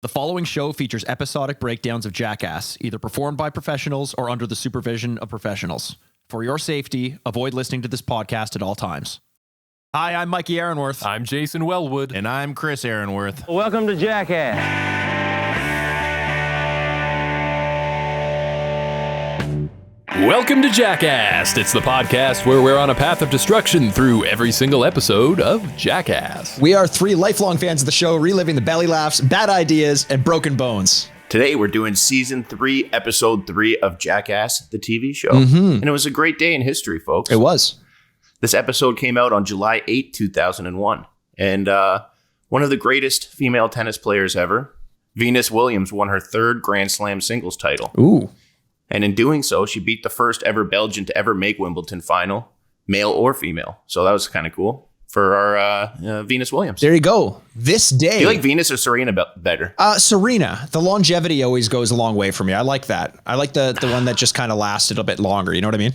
The following show features episodic breakdowns of Jackass, either performed by professionals or under the supervision of professionals. For your safety, avoid listening to this podcast at all times. Hi, I'm Mikey Aaronworth. I'm Jason Wellwood. And I'm Chris Aaronworth. Welcome to Jackass. Welcome to Jackast. It's the podcast where we're on a path of destruction through every single episode of Jackass. We are three lifelong fans of the show, reliving the belly laughs, bad ideas, and broken bones. Today we're doing season 3, episode 3 of Jackass, the TV show. And it was a great day in history, folks. It was. This episode came out on July 8, 2001. And one of the greatest female tennis players ever, Venus Williams, won her 3rd Grand Slam singles title. Ooh. And in doing so, she beat the first ever Belgian to ever make Wimbledon final, male or female. So that was kind of cool for our Venus Williams. There you go. This day. Do you like Venus or Serena better? Serena. The longevity always goes a long way for me. I like that. I like the one that just kind of lasted a bit longer. You know what I mean?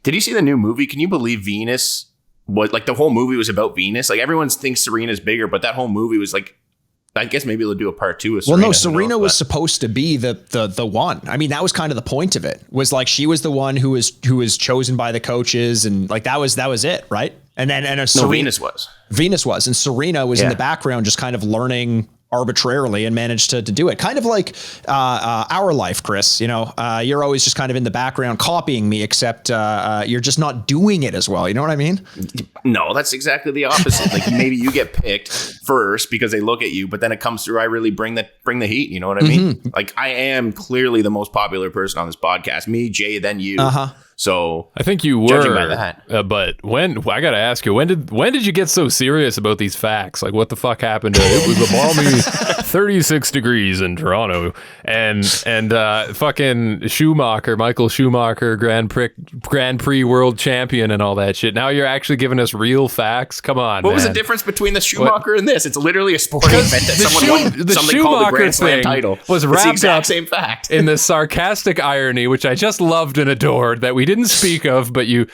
Did you see the new movie? Can you believe Venus was like the whole movie was about Venus? Like everyone thinks Serena's bigger, but that whole movie was like, I guess maybe they'll do a part 2 of Serena. Well, no, Serena was supposed to be the one. I mean, that was kind of the point of it. Was like she was the one who was chosen by the coaches, and like that was it, right? And Venus was. Venus was, and Serena was in the background, just kind of learning arbitrarily and managed to do it. Kind of like our life, Chris. You know, you're always just kind of in the background copying me, except you're just not doing it as well. You know what I mean? No, that's exactly the opposite. Like maybe you get picked first because they look at you, but then it comes through. I really bring the heat. You know what I mean? Mm-hmm. Like I am clearly the most popular person on this podcast. Me, Jay, then you. So I think you were, judging by that. But when I got to ask you, when did you get so serious about these facts? Like, what the fuck happened? It was a balmy 36 degrees in Toronto, and fucking Michael Schumacher, Grand Prix world champion, and all that shit. Now you're actually giving us real facts. Come on, what was the difference between the Schumacher and this? It's literally a sporting event that someone won something called the Grand Slam title. Was wrapped the exact up same fact in the sarcastic irony, which I just loved and adored, that we didn't speak of, but you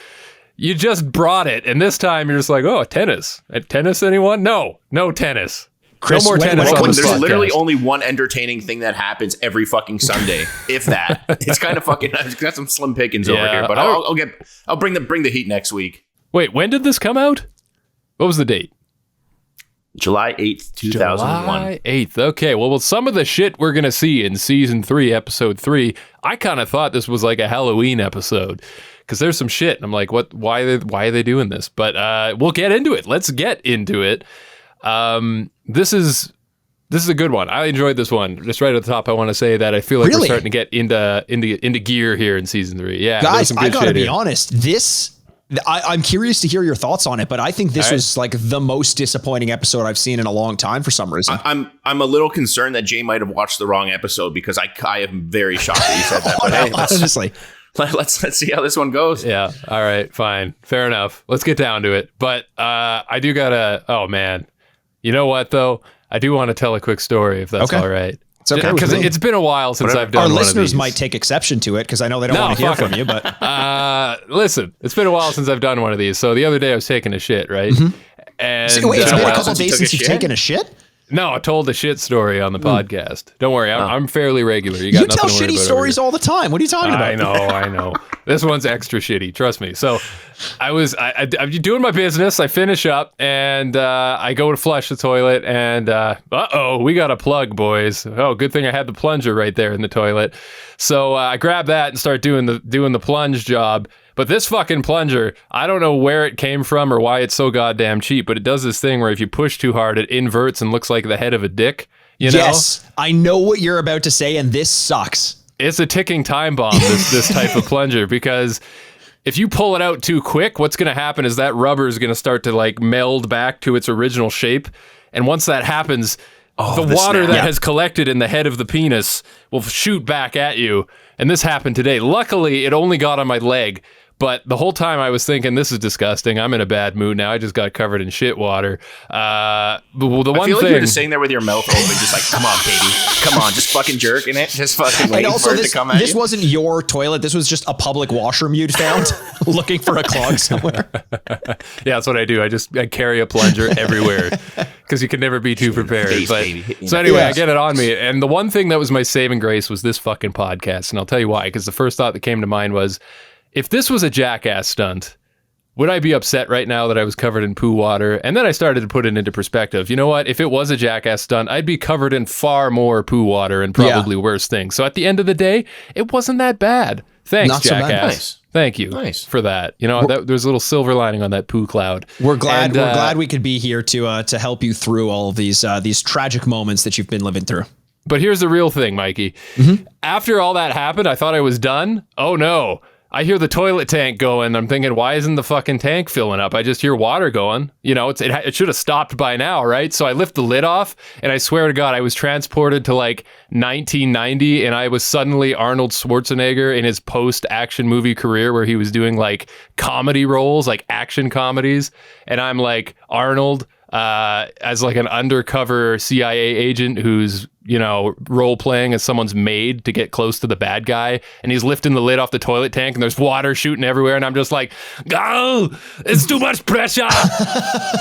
just brought it, and this time you're just like, oh, tennis. Tennis, anyone? No tennis. Chris, no more tennis on this There's podcast. literally only one entertaining thing that happens every fucking Sunday, if that. It's kind of fucking. I've got some slim pickings over here, but I'll bring the heat next week. Wait, when did this come out? What was the date? July 8th, 2001. July 8th. Okay, well, some of the shit we're going to see in season 3, episode 3, I kind of thought this was like a Halloween episode because there's some shit. And I'm like, what? Why are they doing this? But we'll get into it. Let's get into it. This is a good one. I enjoyed this one. Just right at the top, I want to say that I feel like we're starting to get into gear here in season 3. Yeah, guys, I gotta be honest. I'm curious to hear your thoughts on it, but I think this was like the most disappointing episode I've seen in a long time for some reason. I'm a little concerned that Jay might have watched the wrong episode because I am very shocked that you said that. But hey, honestly, let's see how this one goes. Yeah. All right. Fine. Fair enough. Let's get down to it. But I do gotta. Oh man, you know what though? I do want to tell a quick story if that's all right. It's okay, because it's been a while since I've done one of these. Our listeners might take exception to it because I know they don't want to hear from you. But listen, it's been a while since I've done one of these. So the other day I was taking a shit, right? Mm-hmm. And wait, it's been a couple days since you've taken a shit? No, I told a shit story on the podcast. Don't worry, I'm fairly regular. You tell shitty stories all the time. What are you talking about? I know. This one's extra shitty. Trust me. So I'm doing my business. I finish up and I go to flush the toilet and we got a plug, boys. Oh, good thing I had the plunger right there in the toilet. So I grab that and start doing the plunge job. But this fucking plunger, I don't know where it came from or why it's so goddamn cheap, but it does this thing where if you push too hard, it inverts and looks like the head of a dick. You know? Yes, I know what you're about to say, and this sucks. It's a ticking time bomb, this type of plunger, because if you pull it out too quick, what's going to happen is that rubber is going to start to like meld back to its original shape. And once that happens, the water that has collected in the head of the penis will shoot back at you. And this happened today. Luckily, it only got on my leg. But the whole time I was thinking, this is disgusting. I'm in a bad mood now. I just got covered in shit water. I feel like you're just sitting there with your mouth open, just like, come on, baby. Come on, just fucking jerking it. Just fucking waiting for it to come at you. This wasn't your toilet. This was just a public washroom you'd found looking for a clog somewhere. Yeah, that's what I do. I carry a plunger everywhere because you can never be too prepared. So anyway, I get it on me. And the one thing that was my saving grace was this fucking podcast. And I'll tell you why, because the first thought that came to mind was, if this was a Jackass stunt, would I be upset right now that I was covered in poo water? And then I started to put it into perspective. You know what? If it was a Jackass stunt, I'd be covered in far more poo water and probably worse things. So at the end of the day, it wasn't that bad. Thanks, Not Jackass. So bad. Nice. Thank you for that. You know, there's a little silver lining on that poo cloud. We're glad we could be here to help you through all of these tragic moments that you've been living through. But here's the real thing, Mikey. After all that happened, I thought I was done. Oh no. I hear the toilet tank going. I'm thinking, why isn't the fucking tank filling up? I just hear water going. You know, it should have stopped by now, right? So I lift the lid off, and I swear to God, I was transported to like 1990, and I was suddenly Arnold Schwarzenegger in his post-action movie career where he was doing like comedy roles, like action comedies. And I'm like Arnold as like an undercover CIA agent who's, you know, role playing as someone's maid to get close to the bad guy, and he's lifting the lid off the toilet tank and there's water shooting everywhere, and I'm just like, oh, it's too much pressure.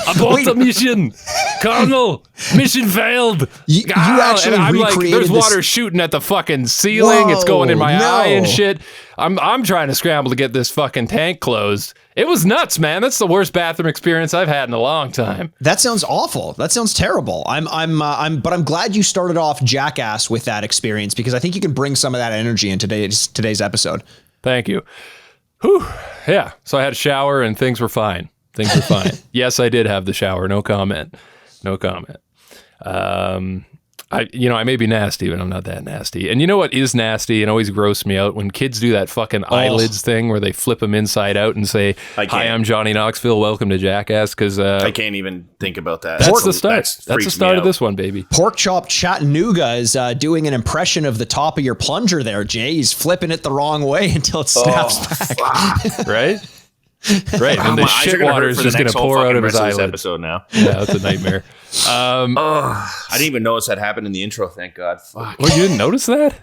Abort the mission. Colonel, mission failed. You actually I'm like, recreated there's water shooting at the fucking ceiling. It's going in my eye and shit. I'm trying to scramble to get this fucking tank closed. It was nuts, man. That's the worst bathroom experience I've had in a long time. That sounds awful. That sounds terrible. But I'm glad you started off Jackass with that experience, because I think you can bring some of that energy in today's episode. Thank you. Whew. Yeah. So I had a shower and things were fine. Yes, I did have the shower. No comment. I may be nasty, but I'm not that nasty. And you know what is nasty and always grossed me out? When kids do that fucking eyelids thing where they flip them inside out and say, hi, I'm Johnny Knoxville. Welcome to Jackass. Because I can't even think about that. That's the start. That's the start of this one, baby. Pork Chop Chattanooga is doing an impression of the top of your plunger there, Jay. He's flipping it the wrong way until it snaps back. Right? Right, and the shit water is just going to pour out of his eyelids. Episode now. Yeah, that's a nightmare. I didn't even notice that happened in the intro. Thank God. Fuck. Well, you didn't notice that?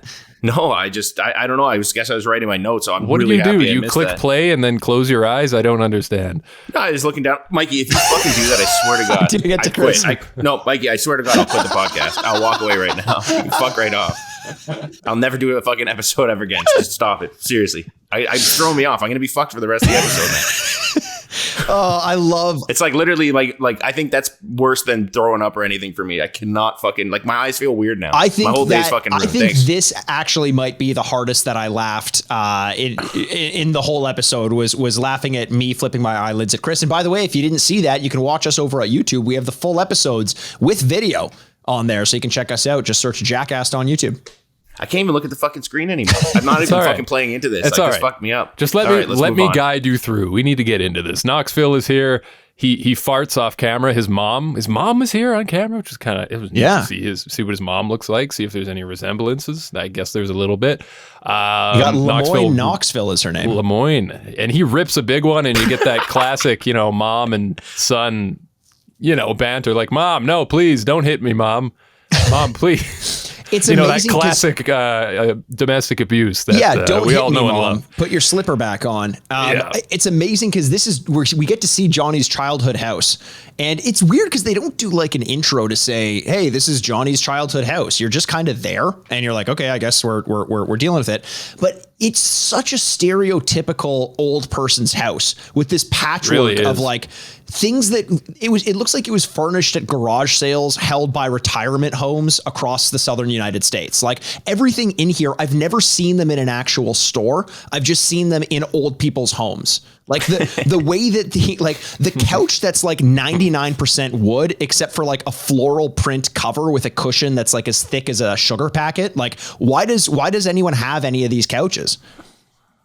No, I don't know. I guess I was writing my notes, so I'm what really happy. What do? You click play and then close your eyes? I don't understand. No, I was looking down. Mikey, if you fucking do that, I swear to God, I quit. No, Mikey, I swear to God, I'll quit the podcast. I'll walk away right now. You can fuck right off. I'll never do a fucking episode ever again. Just stop it. Seriously. It's throwing me off. I'm going to be fucked for the rest of the episode now. Oh, I love. It's like literally like I think that's worse than throwing up or anything for me. I cannot fucking my eyes feel weird now. I think my whole day's fucking ruined. I think this actually might be the hardest that I laughed in the whole episode was laughing at me flipping my eyelids at Chris. And by the way, if you didn't see that, you can watch us over at YouTube. We have the full episodes with video on there, so you can check us out. Just search Jackast on YouTube. I can't even look at the fucking screen anymore. I'm not even fucking playing into this. It's this fucked me up. Just let me guide you through. We need to get into this. Knoxville is here. He farts off camera. His mom is here on camera, which is kind of, it was neat to see what his mom looks like, see if there's any resemblances. I guess there's a little bit. You got Lemoyne Knoxville is her name. Lemoyne. And he rips a big one, and you get that classic, mom and son, banter, like, Mom, no, please don't hit me, Mom. Mom, please. It's amazing, that classic domestic abuse that don't we hit all me, know and Mom. love. Put your slipper back on. It's amazing because this is where we get to see Johnny's childhood house. And it's weird because they don't do like an intro to say, hey, this is Johnny's childhood house. You're just kind of there and you're like, okay, I guess we're dealing with it. But it's such a stereotypical old person's house with this patchwork of like things that it looks like it was furnished at garage sales held by retirement homes across the southern United States. Like everything in here, I've never seen them in an actual store. I've just seen them in old people's homes. Like the way that the couch that's like 99% wood, except for like a floral print cover with a cushion that's like as thick as a sugar packet. Like why does anyone have any of these couches?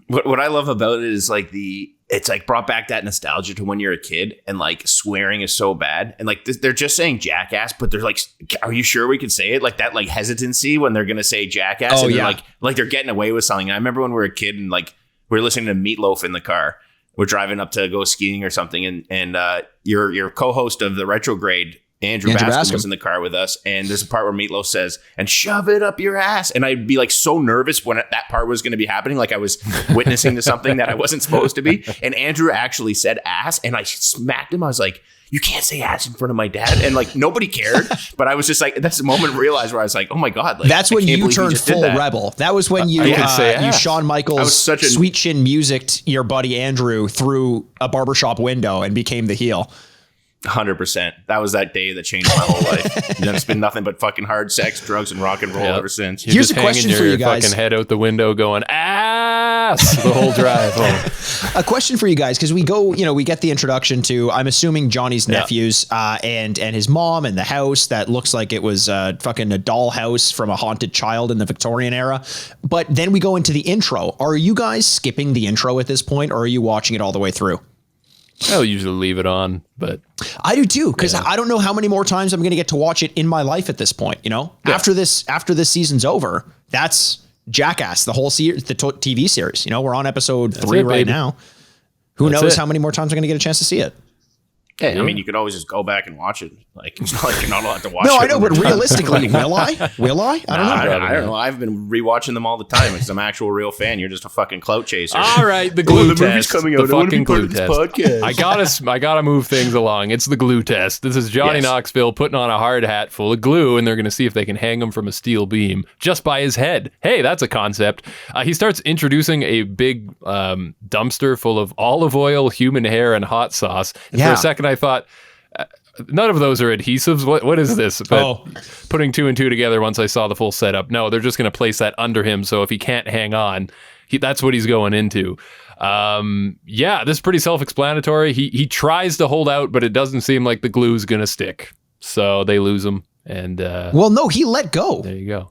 What I love about it is like it's like brought back that nostalgia to when you're a kid, and like swearing is so bad, and like they're just saying jackass, but they're like, are you sure we can say it? Like that like hesitancy when they're gonna say jackass, and they're like they're getting away with something. And I remember when we were a kid and like we're listening to Meatloaf in the car. We're driving up to go skiing or something, and your co-host of the Retrograde, Andrew Bascom, was in the car with us, and there's a part where Meatloaf says, "And shove it up your ass," and I'd be like so nervous when that part was going to be happening, like I was witnessing to something that I wasn't supposed to be. And Andrew actually said ass, and I smacked him. I was like, "You can't say ass in front of my dad," and like nobody cared, but I was just like, that's the moment I realized where I was like, "Oh my god!" Like, that's when you turned full rebel. That was when you Shawn Michaels sweet chin musicked your buddy Andrew through a barbershop window and became the heel. 100%. That was that day that changed my whole life. And then it's been nothing but fucking hard sex, drugs, and rock and roll ever since. You're Here's a question for you guys. Fucking head out the window going ass the whole drive home. A question for you guys, because we go, we get the introduction to, I'm assuming, Johnny's nephews and his mom and the house that looks like it was fucking a dollhouse from a haunted child in the Victorian era. But then we go into the intro. Are you guys skipping the intro at this point, or are you watching it all the way through? I'll usually leave it on, but I do too, because I don't know how many more times I'm going to get to watch it in my life at this point. After this season's over, that's Jackass, the whole series, the TV series. We're on episode 3 right now. Who knows how many more times I'm going to get a chance to see it? Yeah, I mean, you could always just go back and watch it. Like, it's not like you're not allowed to watch it. No, I know, but realistically, will I? Will I? I don't know. I don't know. I've been rewatching them all the time because I'm an actual real fan. You're just a fucking clout chaser. All right, the glue test. The movie's coming out. The fucking glue test. Podcast. I gotta move things along. It's the glue test. This is Johnny Knoxville putting on a hard hat full of glue, and they're going to see if they can hang him from a steel beam just by his head. Hey, that's a concept. He starts introducing a big dumpster full of olive oil, human hair, and hot sauce. And for a second, I thought, none of those are adhesives. What is this? But putting 2 and 2 together once I saw the full setup. No, they're just going to place that under him. So if he can't hang on, that's what he's going into. This is pretty self-explanatory. He tries to hold out, but it doesn't seem like the glue's going to stick. So they lose him. And no, he let go. There you go.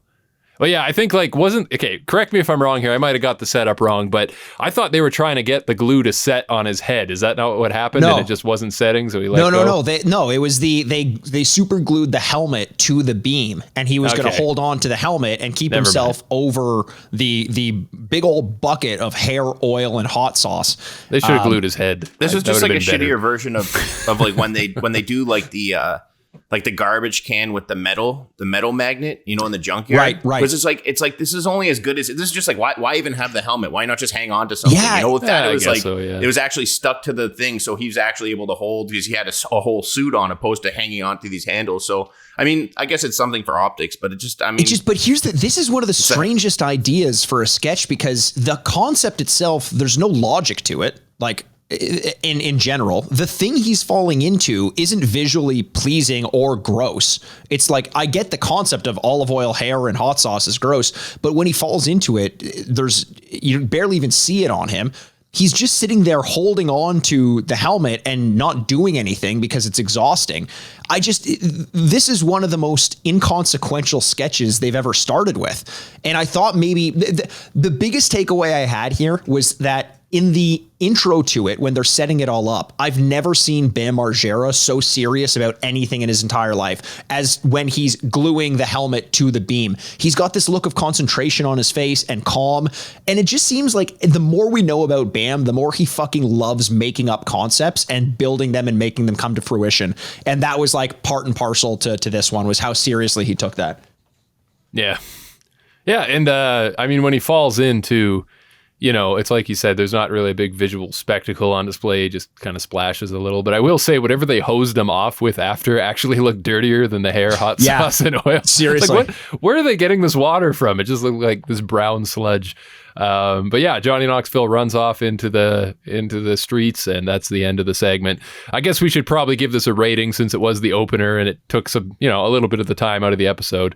Well, yeah, I think correct me if I'm wrong here. I might have got the setup wrong, but I thought they were trying to get the glue to set on his head. Is that not what happened? No. And it just wasn't setting, so he let go? No. It was they super glued the helmet to the beam, and he was going to hold on to the helmet and keep himself over the big old bucket of hair oil and hot sauce. They should have glued his head. This was just like a shittier version of like when they do like the garbage can with the metal magnet, in the junkyard. Right. Because it's like this is only as good as this is just like why even have the helmet? Why not just hang on to something? Yeah, it was like it was actually stuck to the thing, so he was actually able to hold because he had a whole suit on, opposed to hanging onto these handles. So I mean, I guess it's something for optics, but but this is one of the strangest ideas for a sketch, because the concept itself, there's no logic to it. Like, in general, the thing he's falling into isn't visually pleasing or gross. It's like, I get the concept of olive oil, hair, and hot sauce is gross, but when he falls into it, you barely even see it on him. He's just sitting there holding on to the helmet and not doing anything because it's exhausting. This is one of the most inconsequential sketches they've ever started with. And I thought maybe the biggest takeaway I had here was that in the intro to it, when they're setting it all up, I've never seen Bam Margera so serious about anything in his entire life as when he's gluing the helmet to the beam. He's got this look of concentration on his face and calm. And it just seems like the more we know about Bam, the more he fucking loves making up concepts and building them and making them come to fruition. And that was like part and parcel to this one, was how seriously he took that. Yeah. Yeah. And I mean, when he falls into, it's like you said, there's not really a big visual spectacle on display. It just kind of splashes a little. But I will say, whatever they hosed him off with after actually looked dirtier than the hair, hot sauce, and oil. Seriously. Like, where are they getting this water from? It just looked like this brown sludge. But yeah, Johnny Knoxville runs off into the streets, and that's the end of the segment. I guess we should probably give this a rating, since it was the opener and it took some, a little bit of the time out of the episode.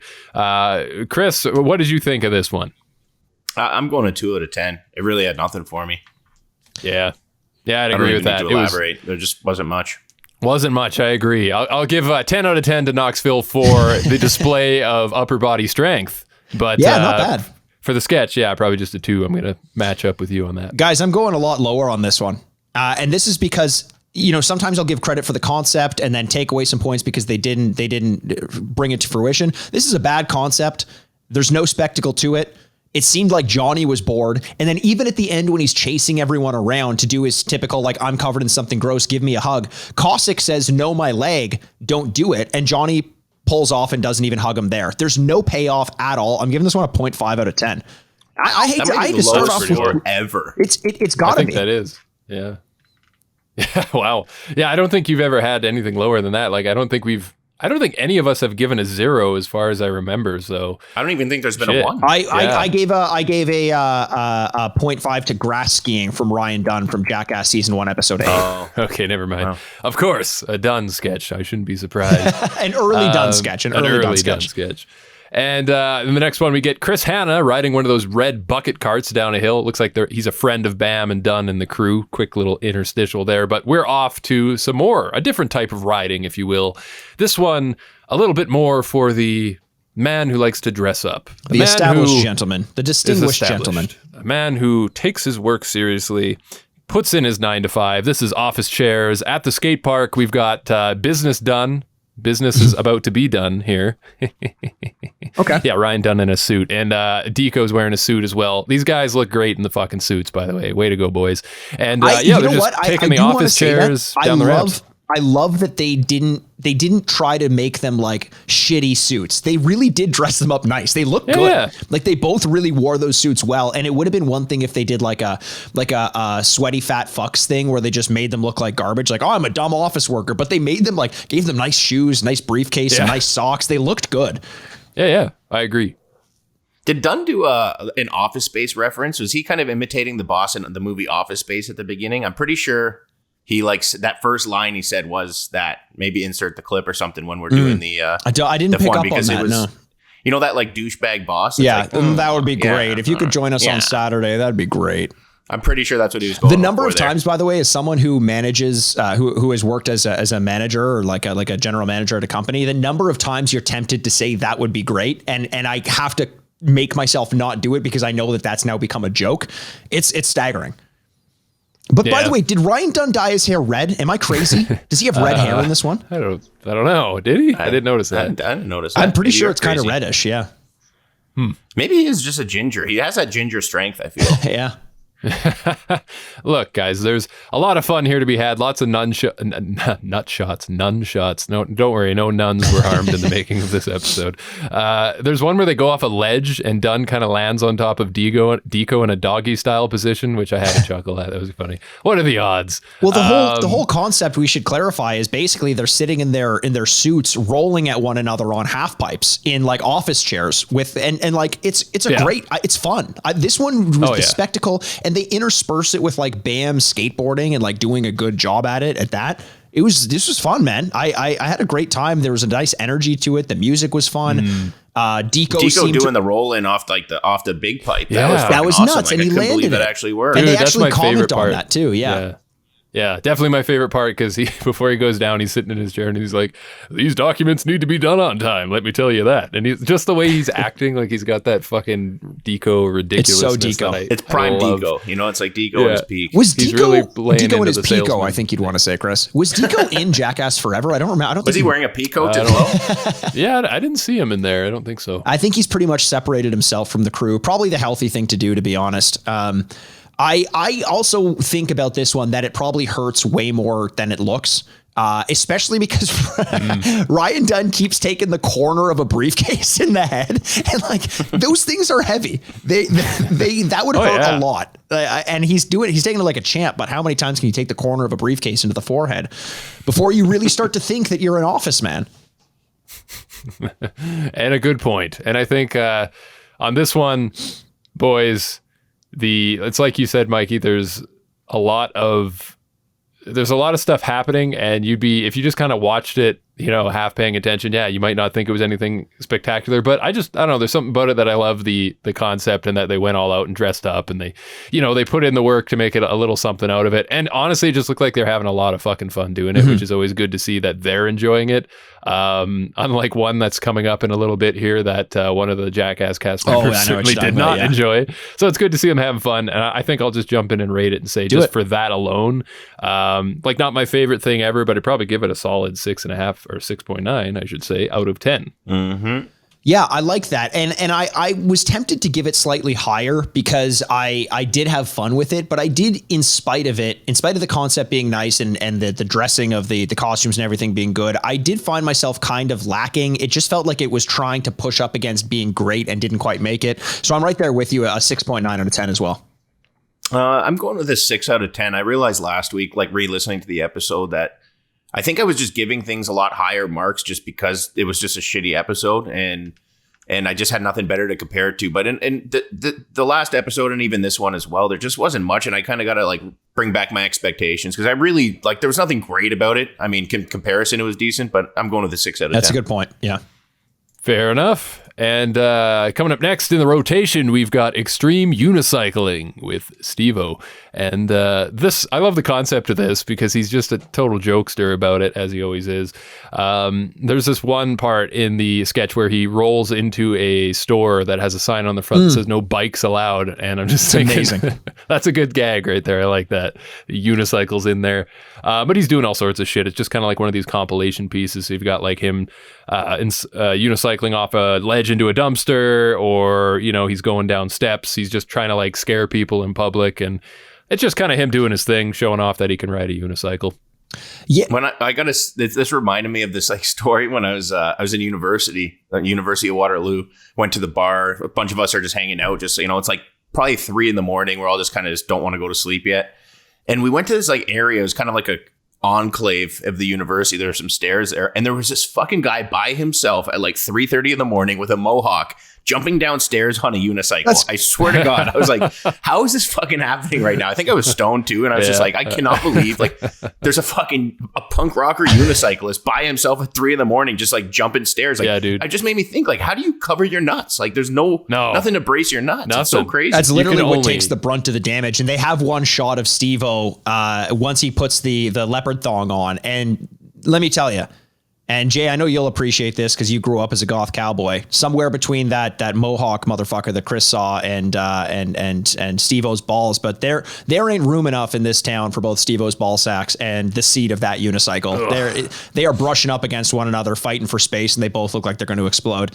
Chris, what did you think of this one? I'm going a 2 out of 10. It really had nothing for me. Yeah, I'd agree with that. To elaborate. There just wasn't much. Wasn't much. I agree. I'll give 10 out of 10 to Knoxville for the display of upper body strength. But not bad. For the sketch, probably just a 2. I'm going to match up with you on that. Guys, I'm going a lot lower on this one. And this is because, sometimes I'll give credit for the concept and then take away some points because they didn't bring it to fruition. This is a bad concept. There's no spectacle to it. It seemed like Johnny was bored. And then even at the end, when he's chasing everyone around to do his typical, like, I'm covered in something gross, give me a hug, Cossack says, no, my leg, don't do it. And Johnny pulls off and doesn't even hug him there. There's no payoff at all. I'm giving this one a 0.5 out of 10. I hate to start off with ever. It's got to be. That is. Yeah. Yeah. Wow. Yeah. I don't think you've ever had anything lower than that. Like, I don't think any of us have given a 0 as far as I remember. So I don't even think there's been a 1. I gave a 0.5 to grass skiing from Ryan Dunn from Jackass season 1, episode 8. Oh, okay. Never mind. Wow. Of course, a Dunn sketch. I shouldn't be surprised. An early Dunn sketch. An early Dunn sketch. And in the next one, we get Chris Hanna riding one of those red bucket carts down a hill. It looks like he's a friend of Bam and Dunn and the crew. Quick little interstitial there. But we're off to a different type of riding, if you will. This one, a little bit more for the man who likes to dress up. The established gentleman. The distinguished gentleman. A man who takes his work seriously, puts in his 9 to 5. This is office chairs. At the skate park, we've got business done. Business is about to be done here. Okay. Yeah, Ryan Dunn in a suit. And Deco's wearing a suit as well. These guys look great in the fucking suits, by the way. Way to go, boys. And they're just taking the office chairs down the ramps. I love that they didn't try to make them like shitty suits. They really did dress them up nice. They look good. Yeah. Like they both really wore those suits well. And it would have been one thing if they did like a sweaty fat fucks thing where they just made them look like garbage. Like, oh, I'm a dumb office worker. But they made them gave them nice shoes, nice briefcase, and nice socks. They looked good. Yeah, I agree. Did Dunn do an Office Space reference? Was he kind of imitating the boss in the movie Office Space at the beginning? I'm pretty sure he that first line he said was that. Maybe insert the clip or something when we're doing the. I didn't pick up on that. No. You know that like douchebag boss? Yeah, that would be great. If you could join us on Saturday, that'd be great. I'm pretty sure that's what he was going. The number of times, by the way, as someone who manages, who has worked as a manager or like a general manager at a company, the number of times you're tempted to say that would be great, and I have to make myself not do it because I know that's now become a joke. It's staggering. But by the way, did Ryan Dunn dye his hair red? Am I crazy? Does he have red hair in this one? I don't know. Did he? I didn't notice that. I didn't notice that. I'm pretty sure it's kind of reddish. Yeah. Maybe he is just a ginger. He has that ginger strength, I feel. Yeah. Look, guys, there's a lot of fun here to be had. Lots of nut shots. No, don't worry, no nuns were harmed in the making of this episode. There's one where they go off a ledge and Dunn kind of lands on top of Deco in a doggy style position, which I had to chuckle at. That was funny. What are the odds? Well, the whole concept we should clarify is basically they're sitting in their suits, rolling at one another on half pipes in like office chairs with and like it's great. It's fun. This one was the spectacle. And they intersperse it with like Bam skateboarding and like doing a good job at it at that. This was fun, man. I had a great time. There was a nice energy to it. The music was fun. Deco doing the roll in off the big pipe. Yeah. That was nuts. Awesome. And he landed it. Actually worked. And Dude, they actually comment on part. that too. Yeah. Yeah, definitely my favorite part because before he goes down, he's sitting in his chair and he's like, "These documents need to be done on time. Let me tell you that." And he's just the way he's acting, like he's got that fucking Deco ridiculousness. It's so Deco. It's prime Deco. You know, it's like Deco at his peak. Was Deco really Deco in his Pico? I think you'd want to say, Chris. Was Deco in Jackass Forever? I don't remember. Was he wearing a peacoat as well? Yeah, I didn't see him in there. I don't think so. I think he's pretty much separated himself from the crew. Probably the healthy thing to do, to be honest. I also think about this one that it probably hurts way more than it looks, especially because Ryan Dunn keeps taking the corner of a briefcase in the head, and like those things are heavy. They that would hurt a lot. And he's taking it like a champ. But how many times can you take the corner of a briefcase into the forehead before you really start to think that you're an office man? And a good point. And I think on this one, boys. It's like you said, Mikey, there's a lot of stuff happening, and if you just kind of watched it, half paying attention, you might not think it was anything spectacular, but I don't know, there's something about it that I love the concept, and that they went all out and dressed up, and they put in the work to make it a little something out of it. And honestly, it just looked like they're having a lot of fucking fun doing it, which is always good to see that they're enjoying it. Unlike one that's coming up in a little bit here that one of the Jackass cast members certainly did not enjoy. So it's good to see them having fun. And I think I'll just jump in and rate it and say for that alone, not my favorite thing ever, but I'd probably give it a solid 6.5 or 6.9, I should say, out of 10. Mm-hmm. Yeah, I like that. And I was tempted to give it slightly higher because I did have fun with it, but I did, in spite of the concept being nice and the dressing of the costumes and everything being good, I did find myself kind of lacking. It just felt like it was trying to push up against being great and didn't quite make it. So I'm right there with you, a 6.9 out of 10 as well. I'm going with a 6 out of 10. I realized last week, like re-listening to the episode, that I think I was just giving things a lot higher marks just because it was just a shitty episode and I just had nothing better to compare it to. But in the last episode and even this one as well, there just wasn't much. And I kind of got to like bring back my expectations because I really like there was nothing great about it. I mean, comparison, it was decent, but I'm going with a 6 out of 10. That's a good point. Yeah. Fair enough. And coming up next in the rotation, we've got Extreme Unicycling with SteveO. And this, I love the concept of this because he's just a total jokester about it, as he always is. There's this one part in the sketch where he rolls into a store that has a sign on the front that says no bikes allowed. And I'm just thinking, amazing. That's a good gag right there. I like that. Unicycle's in there. But he's doing all sorts of shit. It's just kind of like one of these compilation pieces. So you've got like him unicycling off a ledge into a dumpster, or he's going down steps. He's just trying to like scare people in public, and it's just kind of him doing his thing, showing off that he can ride a unicycle. Yeah, when I got this reminded me of this like story when I was in University of Waterloo. Went to the bar. A bunch of us are just hanging out. Just it's like probably 3 a.m. We're all just kind of don't want to go to sleep yet, and we went to this like area. It was kind of like a enclave of the university. There were some stairs there, and there was this fucking guy by himself at like 3:30 a.m. with a mohawk jumping downstairs on a unicycle. I swear to God, I was like, how is this fucking happening right now? I think I was stoned too, and I was just like, I cannot believe like there's a punk rocker unicyclist by himself at 3 a.m. just like jumping stairs. Like, yeah, dude. It just made me think, like, how do you cover your nuts? Like, there's nothing to brace your nuts. It's so crazy. That's literally what takes the brunt of the damage. And they have one shot of SteveO once he puts the leopard thong on, and let me tell you. And Jay, I know you'll appreciate this because you grew up as a goth cowboy. Somewhere between that Mohawk motherfucker that Chris saw and SteveO's balls, but there ain't room enough in this town for both SteveO's ball sacks and the seat of that unicycle. They are brushing up against one another, fighting for space, and they both look like they're going to explode.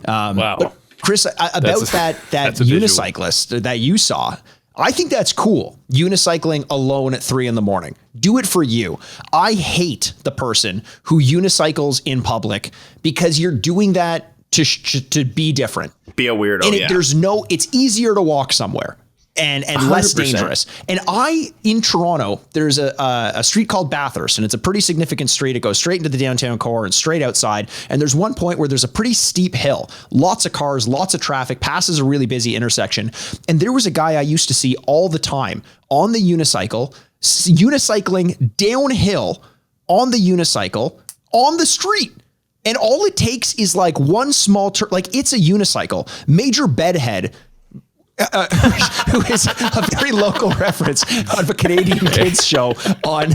Wow, but Chris, about that unicyclist that you saw. I think that's cool. Unicycling alone at 3 a.m. Do it for you. I hate the person who unicycles in public because you're doing that to be different. Be a weirdo. And it's easier to walk somewhere and less 100%. dangerous. And in Toronto, there's a street called Bathurst, and it's a pretty significant street. It goes straight into the downtown core and straight outside. And there's one point where there's a pretty steep hill, lots of cars, lots of traffic, passes a really busy intersection. And there was a guy I used to see all the time on the unicycle, unicycling downhill on the unicycle on the street. And all it takes is like one small turn, like it's a unicycle. Major Bedhead, who is a very local reference of a Canadian kids show on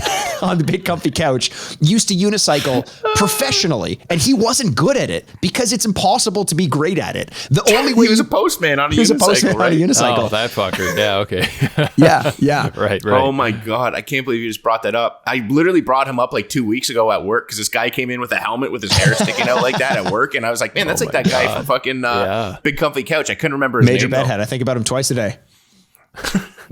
the Big Comfy Couch, used to unicycle professionally, and he wasn't good at it because it's impossible to be great at it. The only way he was a postman on a unicycle. Oh, that fucker. Yeah, okay. yeah. Right. Oh my God, I can't believe you just brought that up. I literally brought him up like 2 weeks ago at work because this guy came in with a helmet with his hair sticking out like that at work, and I was like, man, that's like that guy from fucking Big Comfy Couch. I couldn't remember his Major name. Bedhead. I think about him twice a day.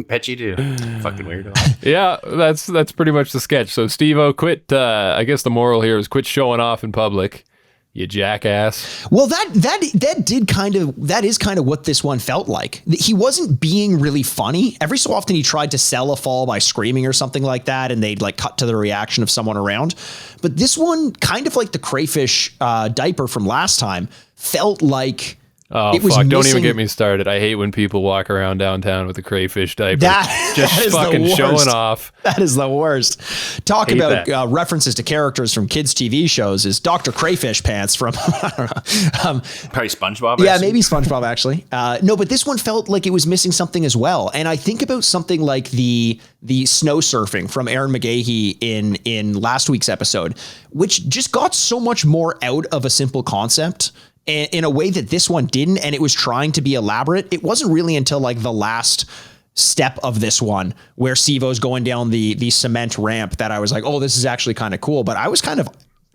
Bet you do. Fucking weirdo. Yeah, that's pretty much the sketch. So SteveO, quit. I guess the moral here is quit showing off in public, you jackass. Well, that is kind of what this one felt like. He wasn't being really funny. Every so often he tried to sell a fall by screaming or something like that, and they'd like cut to the reaction of someone around. But this one, kind of like the crayfish diaper from last time, felt like. Oh, it was fuck. Don't missing. even get me started. I hate when people walk around downtown with a crayfish diaper. That just fucking showing off. That is the worst. Talk about references to characters from kids' TV shows is Dr. Crayfish Pants from probably SpongeBob. Yeah, maybe SpongeBob actually. No, but this one felt like it was missing something as well. And I think about something like the snow surfing from Aaron McGahey in last week's episode, which just got so much more out of a simple concept in a way that this one didn't, and it was trying to be elaborate. It wasn't really until like the last step of this one where SteveO's going down the cement ramp that I was like, oh, this is actually kind of cool. But I was kind of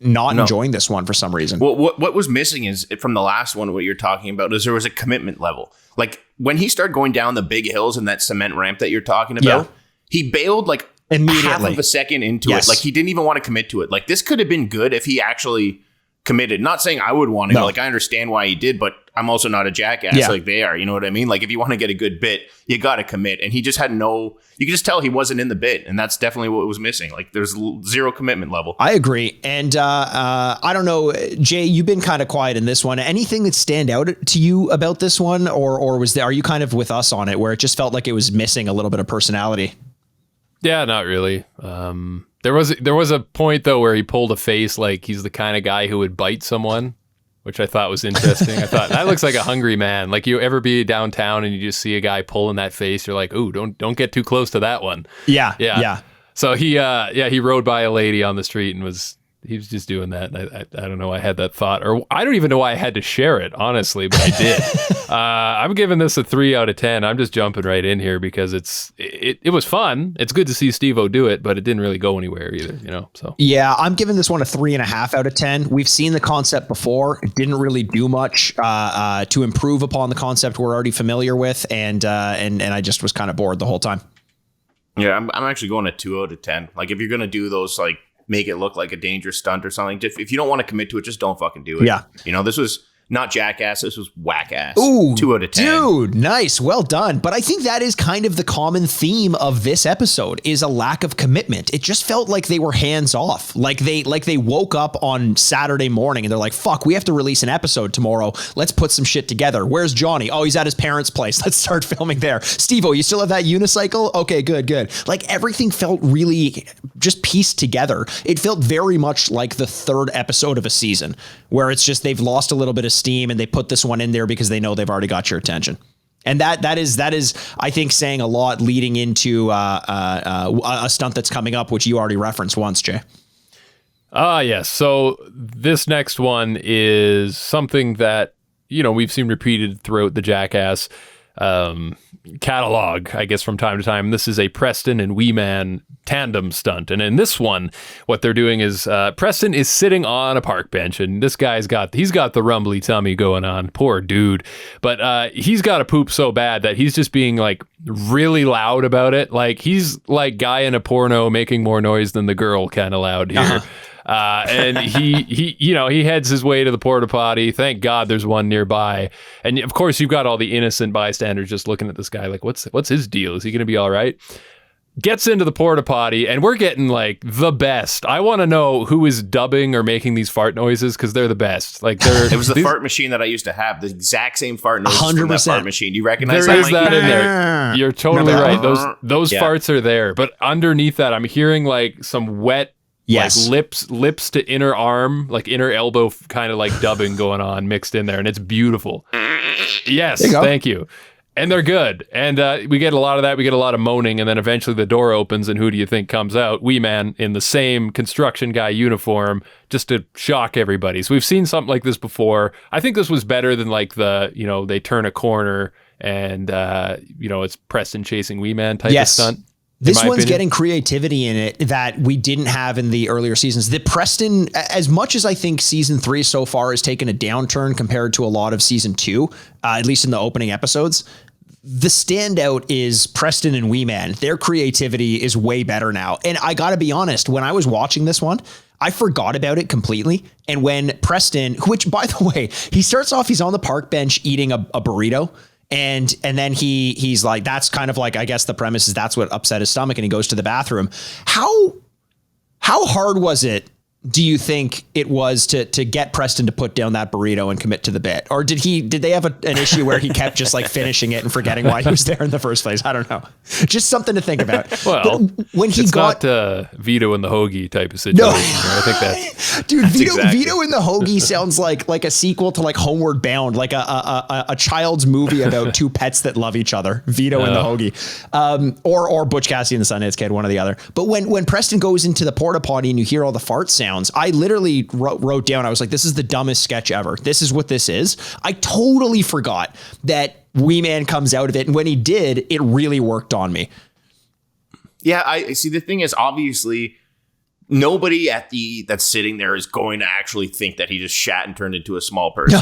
not enjoying this one for some reason. Well, what was missing is from the last one, what you're talking about is there was a commitment level. Like when he started going down the big hills and that cement ramp that you're talking about, he bailed like immediately, half of a second into it. Like he didn't even want to commit to it. Like this could have been good if he actually committed. Not saying I would want to. Like I understand why he did, but I'm also not a jackass like they are. You know what I mean? Like if you want to get a good bit, you got to commit. And he just had no. You can just tell he wasn't in the bit, and that's definitely what was missing. Like there's zero commitment level. I agree, and I don't know, Jay. You've been kind of quiet in this one. Anything that stand out to you about this one, or was there? Are you kind of with us on it, where it just felt like it was missing a little bit of personality? Yeah, not really. There was a point though where he pulled a face like he's the kind of guy who would bite someone, which I thought was interesting. I thought that looks like a hungry man. Like you ever be downtown and you just see a guy pulling that face, you're like, ooh, don't get too close to that one. Yeah. So he rode by a lady on the street and he was just doing that. I don't know. I had that thought, or I don't even know why I had to share it, honestly, but I did. I'm giving this a 3 out of 10. I'm just jumping right in here because it was fun. It's good to see SteveO do it, but it didn't really go anywhere either, you know? So yeah, I'm giving this one a 3.5 out of 10. We've seen the concept before. It didn't really do much to improve upon the concept we're already familiar with. And I just was kind of bored the whole time. Yeah, I'm actually going a 2 out of 10. Like if you're going to do those, like, make it look like a dangerous stunt or something. If you don't want to commit to it, just don't fucking do it. Yeah. You know, this was not Jackass. This was Whack-ass. Ooh, 2 out of 10. Dude, nice. Well done. But I think that is kind of the common theme of this episode is a lack of commitment. It just felt like they were hands off. Like they woke up on Saturday morning and they're like, fuck, we have to release an episode tomorrow. Let's put some shit together. Where's Johnny? Oh, he's at his parents' place. Let's start filming there. SteveO, you still have that unicycle? Okay, good. Like everything felt really just pieced together. It felt very much like the third episode of a season where it's just they've lost a little bit of steam and they put this one in there because they know they've already got your attention. And that is I think saying a lot leading into a stunt that's coming up, which you already referenced once, Jay. Yes. So this next one is something that, you know, we've seen repeated throughout the Jackass catalog, I guess, from time to time. This is a Preston and Wee Man tandem stunt. And in this one, what they're doing is Preston is sitting on a park bench, and this guy's got the rumbly tummy going on. Poor dude. But he's got to poop so bad that he's just being like really loud about it. Like he's like guy in a porno making more noise than the girl kind of loud here. Uh-huh. And he heads his way to the porta potty. Thank God there's one nearby. And of course you've got all the innocent bystanders just looking at this guy like, what's his deal? Is he going to be all right? Gets into the porta potty, and we're getting like the best. I want to know who is dubbing or making these fart noises because they're the best. Like it was the fart machine that I used to have. The exact same fart noises 100%. From that fart machine. Do you recognize there that? There is that in there. You're totally right. Those farts are there, but underneath that, I'm hearing like some wet. Yes. Like lips to inner arm, like inner elbow kind of like dubbing going on mixed in there. And it's beautiful. Yes. Thank you. And they're good. And we get a lot of that. We get a lot of moaning. And then eventually the door opens and who do you think comes out? Wee Man in the same construction guy uniform just to shock everybody. So we've seen something like this before. I think this was better than like they turn a corner and, it's Preston chasing Wee Man type of stunt. This one's getting creativity in it that we didn't have in the earlier seasons. The Preston, as much as I think season 3 so far has taken a downturn compared to a lot of season 2, at least in the opening episodes, the standout is Preston and Wee Man. Their creativity is way better now. And I got to be honest, when I was watching this one, I forgot about it completely. And when Preston, which by the way, he starts off, he's on the park bench eating a burrito. And then he's like, that's kind of like, I guess the premise is that's what upset his stomach, and he goes to the bathroom. How hard was it, do you think it was to get Preston to put down that burrito and commit to the bit? Or did they have an issue where he kept just like finishing it and forgetting why he was there in the first place? I don't know. Just something to think about. Well, when it's not Vito and the Hoagie type of situation. No. I think that's dude. Vito and the Hoagie sounds like a sequel to like Homeward Bound, like a child's movie about two pets that love each other. Vito and the Hoagie, or Butch Cassidy and the Sundance Kid, one or the other. But when Preston goes into the porta potty and you hear all the fart sounds, I literally wrote down, I was like, this is the dumbest sketch ever. This is what this is. I totally forgot that Wee Man comes out of it. And when he did, it really worked on me. Yeah, I see. The thing is, obviously, nobody that's sitting there is going to actually think that he just shat and turned into a small person.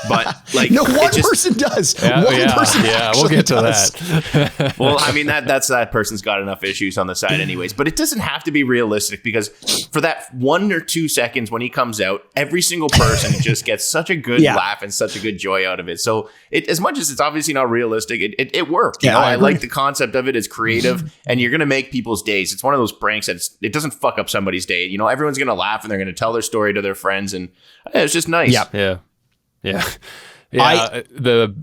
But like, no, one person does. Yeah, one person we'll get to does. that. Well, I mean, that person's got enough issues on the side anyways, but it doesn't have to be realistic, because for that 1 or 2 seconds when he comes out, every single person just gets such a good laugh and such a good joy out of it. So as much as it's obviously not realistic, it worked. You know, I like the concept of it. It's creative, and you're going to make people's days. It's one of those pranks that it doesn't fuck up somebody's day. You know, everyone's going to laugh and they're going to tell their story to their friends, and it's just nice. Yeah.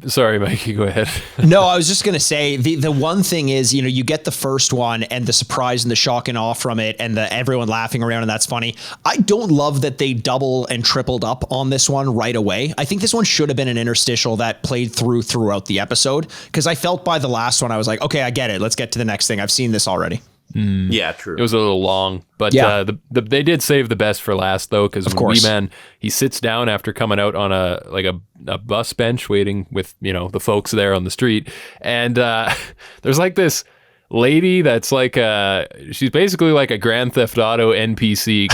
Sorry, Mikey, go ahead. No, I was just going to say the one thing is, you know, you get the first one and the surprise and the shock and awe from it and everyone laughing around, and that's funny. I don't love that they double and tripled up on this one right away. I think this one should have been an interstitial that played throughout the episode, because I felt by the last one, I was like, okay, I get it. Let's get to the next thing. I've seen this already. Yeah, true. It was a little long, but they did save the best for last, though, because Wee Man, he sits down after coming out on a bus bench waiting with, you know, the folks there on the street, and there's like this lady that's like she's basically like a Grand Theft Auto NPC.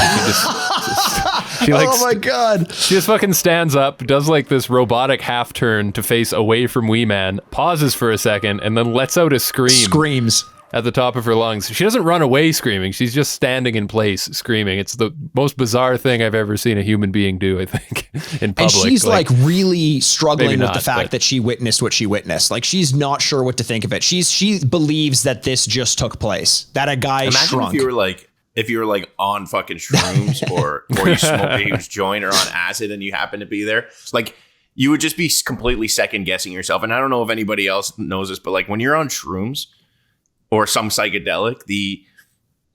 She like, oh my god! She just fucking stands up, does like this robotic half turn to face away from Wee Man, pauses for a second, and then lets out a scream. Screams at the top of her lungs. She doesn't run away screaming. She's just standing in place screaming. It's the most bizarre thing I've ever seen a human being do, I think, in public. And she's like really struggling with the fact that she witnessed what she witnessed. Like, she's not sure what to think of it. She believes that this just took place, that a guy shrunk. If you were like on fucking shrooms or you smoked a huge joint or on acid and you happen to be there, like, you would just be completely second guessing yourself. And I don't know if anybody else knows this, but like when you're on shrooms or some psychedelic, the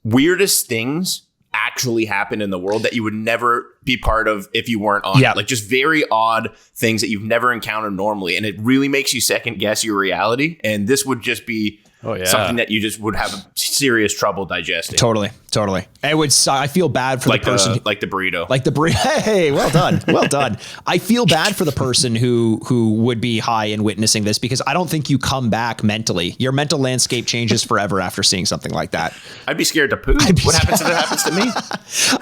weirdest things actually happen in the world that you would never be part of if you weren't on it. Like, just very odd things that you've never encountered normally. And it really makes you second guess your reality. And this would just be something that you just would have serious trouble digesting. Totally. It would. I feel bad for the person, like the burrito. Hey, well done. I feel bad for the person who would be high and witnessing this, because I don't think you come back mentally. Your mental landscape changes forever after seeing something like that. I'd be scared to poop. What happens if it happens to me?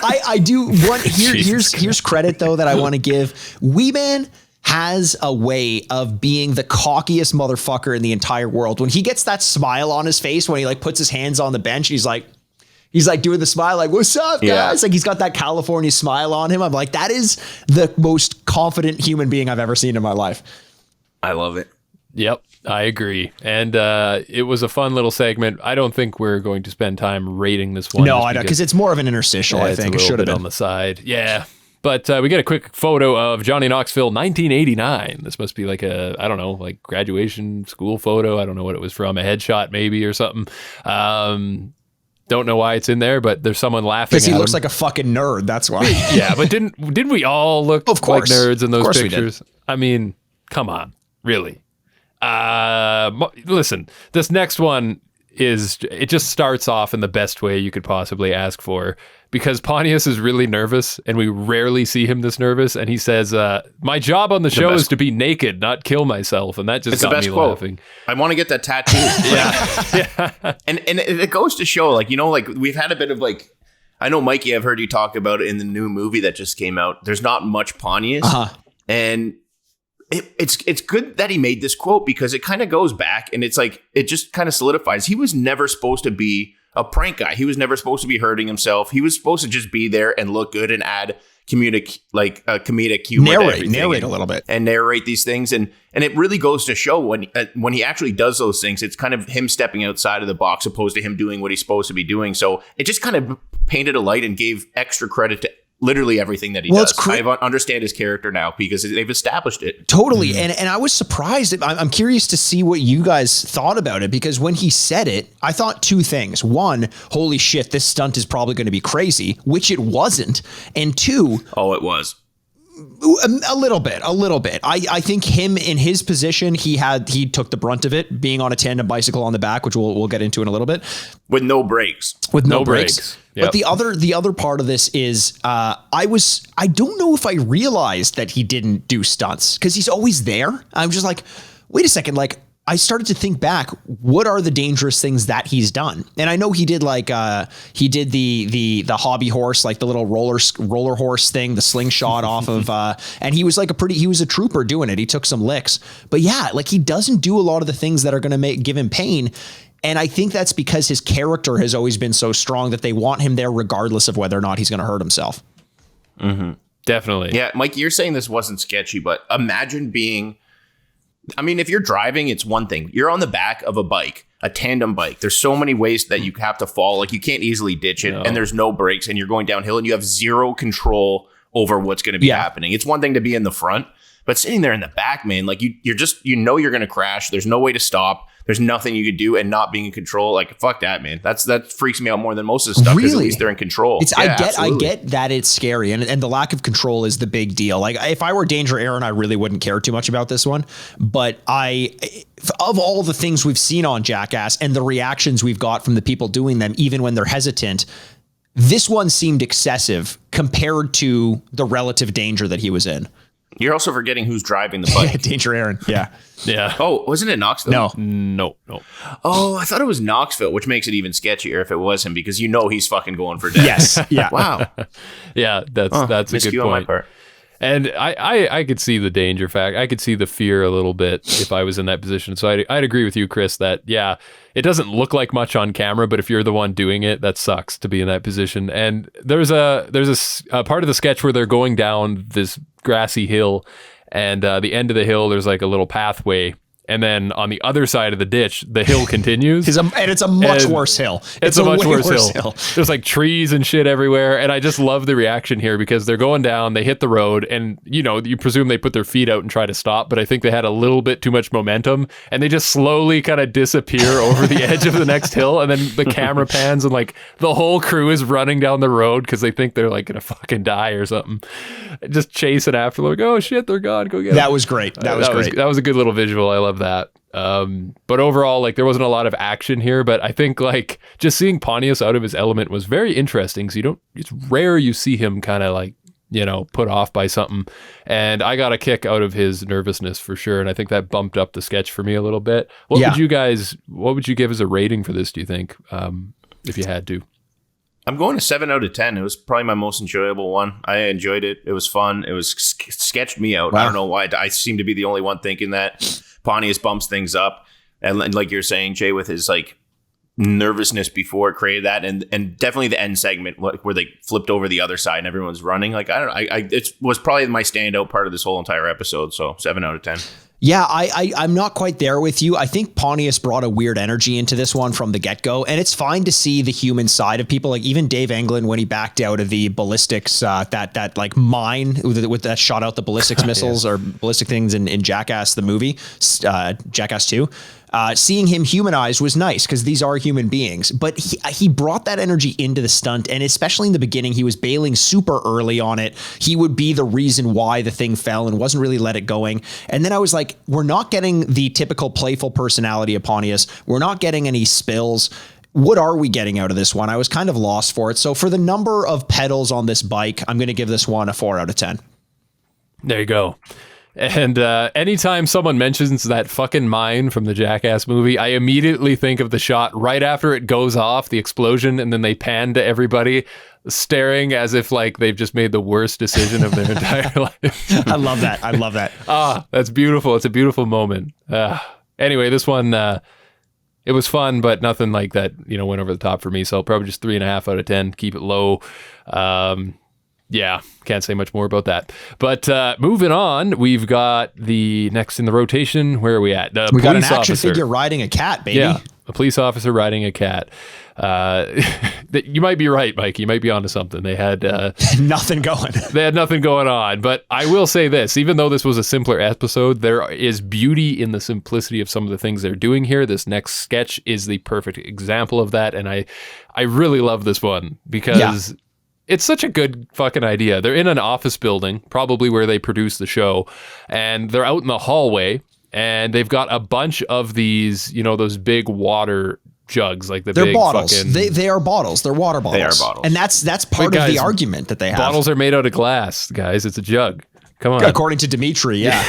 I do. Here's credit though that I want to give. Wee Man has a way of being the cockiest motherfucker in the entire world. When he gets that smile on his face, when he like puts his hands on the bench, he's like doing the smile, like, what's up, guys? Yeah. Like, he's got that California smile on him. I'm like, that is the most confident human being I've ever seen in my life. I love it. Yep, I agree. And it was a fun little segment. I don't think we're going to spend time rating this one. No, I don't, because it's more of an interstitial, I think. It should have been on the side. Yeah. But we get a quick photo of Johnny Knoxville, 1989. This must be like like graduation school photo. I don't know what it was from, a headshot maybe or something. Don't know why it's in there, but there's someone laughing at him. Because he looks like a fucking nerd, that's why. Yeah, but didn't we all look like nerds in those pictures? I mean, come on, really. Listen, this next one it just starts off in the best way you could possibly ask for, because Pontius is really nervous and we rarely see him this nervous, and he says, my job on the show is to be naked, not kill myself, and that just got me laughing. I want to get that tattoo. Yeah. And it goes to show, like, you know, like, we've had a bit of like, I know, Mikey, I've heard you talk about it in the new movie that just came out. There's not much Pontius. And it's good that he made this quote, because it kind of goes back and it's like, it just kind of solidifies. He was never supposed to be a prank guy. He was never supposed to be hurting himself. He was supposed to just be there and look good and add comedic humor. Narrate a little bit and narrate these things. And it really goes to show when he actually does those things, it's kind of him stepping outside of the box opposed to him doing what he's supposed to be doing. So it just kind of painted a light and gave extra credit to literally everything that he does. I understand his character now because they've established it. Totally. Mm-hmm. And I was surprised. I'm curious to see what you guys thought about it, because when he said it, I thought two things. One, holy shit, this stunt is probably going to be crazy, which it wasn't. And two, it was. A little bit. I think him in his position, he took the brunt of it, being on a tandem bicycle on the back, which we'll get into in a little bit. With no brakes. Yep. But the other part of this is I don't know if I realized that he didn't do stunts, because he's always there. I'm just like, wait a second, like, I started to think back, what are the dangerous things that he's done? And I know he did the hobby horse, like the little roller horse thing, the slingshot off of, and he was he was a trooper doing it. He took some licks, but yeah, like he doesn't do a lot of the things that are going to give him pain. And I think that's because his character has always been so strong that they want him there regardless of whether or not he's going to hurt himself. Mm-hmm. Definitely. Yeah, Mike, you're saying this wasn't sketchy, but imagine being, I mean, if you're driving, it's one thing. You're on the back of a bike, a tandem bike. There's so many ways that you have to fall. Like you can't easily ditch it, and there's no brakes, and you're going downhill, and you have zero control over what's going to be happening. It's one thing to be in the front, but sitting there in the back, man, like you're just, you're going to crash. There's no way to stop. There's nothing you could do, and not being in control. Like, fuck that, man. That freaks me out more than most of the stuff. Because at least they're in control. I get that it's scary, and the lack of control is the big deal. Like, if I were Danger Aaron, I really wouldn't care too much about this one. But of all the things we've seen on Jackass and the reactions we've got from the people doing them, even when they're hesitant, this one seemed excessive compared to the relative danger that he was in. You're also forgetting who's driving the bike. Danger Aaron. Yeah. Yeah. Oh, wasn't it Knoxville? No. Oh, I thought it was Knoxville, which makes it even sketchier if it was him, because he's fucking going for death. Yes. Yeah. Wow. Yeah, that's a good point. On my part. And I could see the danger fact. I could see the fear a little bit if I was in that position. So I'd agree with you, Chris, that, yeah, it doesn't look like much on camera, but if you're the one doing it, that sucks to be in that position. And there's a part of the sketch where they're going down this grassy hill, and the end of the hill, there's like a little pathway. And then on the other side of the ditch, the hill continues. And it's a much worse hill. It's a much worse hill. There's like trees and shit everywhere. And I just love the reaction here because they're going down, they hit the road, and you presume they put their feet out and try to stop, but I think they had a little bit too much momentum, and they just slowly kind of disappear over the edge of the next hill. And then the camera pans and like the whole crew is running down the road because they think they're like going to fucking die or something. Just chasing after them, like, oh shit, they're gone. Go get them. That was great. That was great. That was a good little visual. I love that. But overall, like, there wasn't a lot of action here, but I think like just seeing Pontius out of his element was very interesting. So it's rare you see him kind of like, put off by something. And I got a kick out of his nervousness for sure. And I think that bumped up the sketch for me a little bit. What would you give as a rating for this, do you think? If you had to? I'm going to 7 out of 10. It was probably my most enjoyable one. I enjoyed it. It was fun. It was sketched me out. Wow. I don't know why. I seem to be the only one thinking that. Pontius bumps things up. And like you're saying, Jay, with his like nervousness before it created that. And definitely the end segment where they flipped over the other side and everyone's running. Like, I don't know. It was probably my standout part of this whole entire episode. So 7 out of 10. Yeah, I'm not quite there with you. I think Pontius brought a weird energy into this one from the get-go, and it's fine to see the human side of people. Like even Dave Anglin, when he backed out of the ballistics, that like mine with that shot out the ballistics missiles or ballistic things in Jackass, the movie, Jackass 2. Seeing him humanized was nice because these are human beings, but he brought that energy into the stunt. And especially in the beginning, he was bailing super early on it. He would be the reason why the thing fell and wasn't really let it going. And then I was like, we're not getting the typical playful personality of Pontius. We're not getting any spills. What are we getting out of this one? I was kind of lost for it. So for the number of pedals on this bike, I'm going to give this one a 4 out of 10. There you go. And anytime someone mentions that fucking mine from the Jackass movie, I immediately think of the shot right after it goes off, the explosion, and then they pan to everybody staring as if like they've just made the worst decision of their entire life. I love that. I love that. That's beautiful. It's a beautiful moment. Anyway, this one, it was fun, but nothing like that, went over the top for me. So probably just 3.5 out of 10. Keep it low. Yeah, can't say much more about that. But moving on, we've got the next in the rotation. Where are we at? We got an action figure riding a cat, baby. Yeah, a police officer riding a cat. You might be right, Mike. You might be onto something. They had nothing going. They had nothing going on. But I will say this, even though this was a simpler episode, there is beauty in the simplicity of some of the things they're doing here. This next sketch is the perfect example of that. And I really love this one because it's such a good fucking idea. They're in an office building, probably where they produce the show, and they're out in the hallway, and they've got a bunch of these, those big water jugs, like they're big bottles. They are bottles. They're water bottles. They are bottles. And that's part of the argument that they have. Bottles are made out of glass, guys. It's a jug. Come on. According to Dimitri, yeah.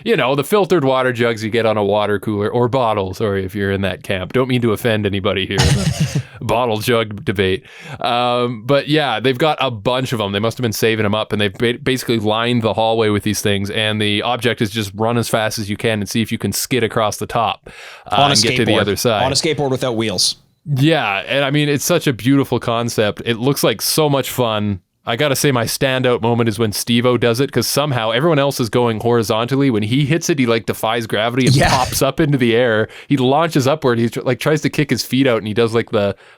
the filtered water jugs you get on a water cooler, or bottle. Sorry if you're in that camp. Don't mean to offend anybody here in the bottle jug debate. But yeah, they've got a bunch of them. They must have been saving them up, and they've basically lined the hallway with these things. And the object is just run as fast as you can and see if you can skid across the top and get to the other side. On a skateboard without wheels. Yeah, and I mean, it's such a beautiful concept. It looks like so much fun. I gotta say, my standout moment is when SteveO does it, because somehow everyone else is going horizontally. When he hits it, he like defies gravity and pops up into the air. He launches upward. He like tries to kick his feet out, and he does like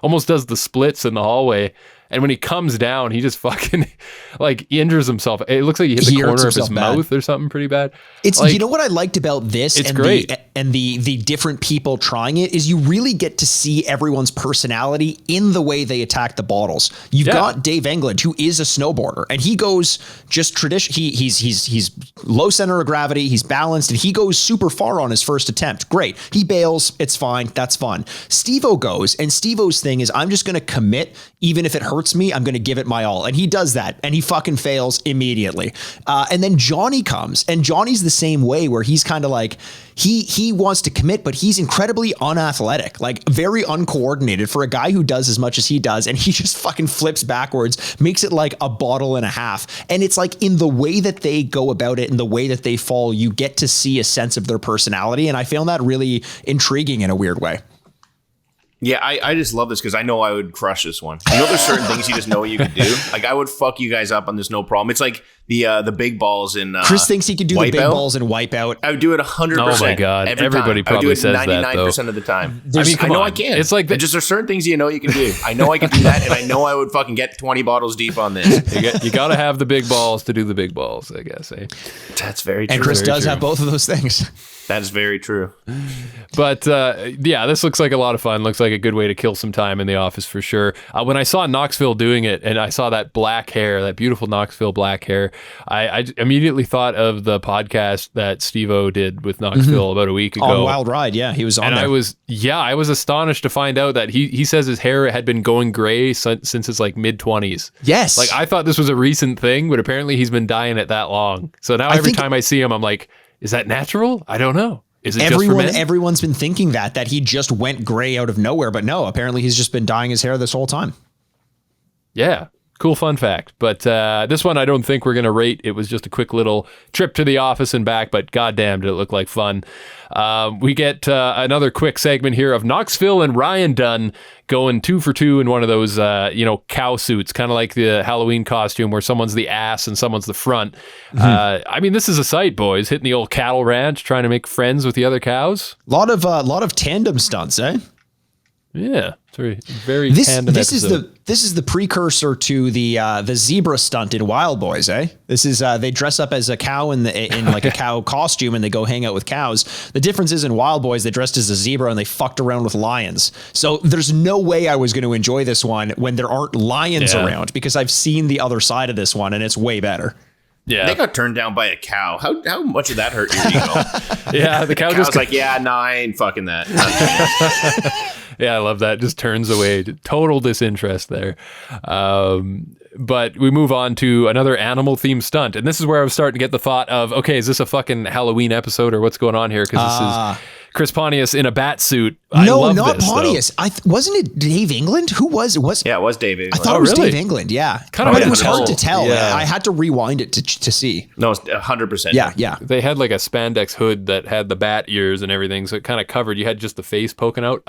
almost does the splits in the hallway. And when he comes down, he just fucking like injures himself. It looks like he hit the corner of his mouth or something pretty bad. It's like, you know what I liked about this, it's great. The different people trying it is you really get to see everyone's personality in the way they attack the bottles. You've got Dave England, who is a snowboarder, and he goes just tradition. He's low center of gravity. He's balanced, and he goes super far on his first attempt. Great. He bails. It's fine. That's fun. SteveO goes, and SteveO's thing is, I'm just going to commit, even if it hurts me, I'm going to give it my all. And he does that, and he fucking fails immediately. And then Johnny comes, and Johnny's the same way, where he's kind of like, he wants to commit, but he's incredibly unathletic, like very uncoordinated for a guy who does as much as he does. And he just fucking flips backwards, makes it like a bottle and a half. And it's like, in the way that they go about it and the way that they fall, you get to see a sense of their personality. And I found that really intriguing in a weird way. Yeah, I just love this because I know I would crush this one. There's certain things you just know you could do. Like, I would fuck you guys up on this, no problem. It's like the big balls in Chris thinks he could do the big balls and Wipeout. I would do it 100%. Oh my god, everybody probably says that, though. 99% of the time. I mean, come on. I can. It's like just there's certain things you know you can do. I know I can do that, and I know I would fucking get 20 bottles deep on this. You got to have the big balls to do the big balls, I guess. Eh? That's very true. And Chris does have both of those things. That is very true. But yeah, this looks like a lot of fun. Looks like a good way to kill some time in the office for sure. When I saw Knoxville doing it, and I saw that black hair, that beautiful Knoxville black hair, I immediately thought of the podcast that SteveO did with Knoxville about a week ago. On Wild Ride, yeah, he was on there. I was astonished to find out that he says his hair had been going gray since his like mid-20s. Yes. Like, I thought this was a recent thing, but apparently he's been dyeing it that long. So now every time I see him, I'm like, is that natural? I don't know. Is it just for men? Everyone's been thinking that he just went gray out of nowhere, but no, apparently he's just been dyeing his hair this whole time. Yeah. Cool fun fact. But this one I don't think we're going to rate. It was just a quick little trip to the office and back, but goddamn, did it look like fun. We get another quick segment here of Knoxville and Ryan Dunn going 2 for 2 in one of those, cow suits, kind of like the Halloween costume where someone's the ass and someone's the front. I mean, this is a sight, boys, hitting the old cattle ranch, trying to make friends with the other cows. A lot of tandem stunts, eh? Yeah, very tandem episode. This is the precursor to the zebra stunt in Wild Boys, eh? This is they dress up as a cow in like a cow costume, and they go hang out with cows. The difference is, in Wild Boys, they dressed as a zebra and they fucked around with lions. So there's no way I was going to enjoy this one when there aren't lions around, because I've seen the other side of this one and it's way better. Yeah, they got turned down by a cow. How much did that hurt your ego? Yeah, the cow just like, yeah, nah, I ain't fucking that. Yeah, I love that. Just turns away. Total disinterest there. But we move on to another animal themed stunt. And this is where I was starting to get the thought of, okay, is this a fucking Halloween episode or what's going on here? Because this is Chris Pontius in a bat suit. No, not Pontius. Wasn't it Dave England? Who was it? Yeah, it was Dave England. I thought it was Dave England. Yeah, but it was hard to tell. Yeah. I had to rewind it to see. No, it's 100%. Yeah. They had like a spandex hood that had the bat ears and everything, so it kind of covered. You had just the face poking out.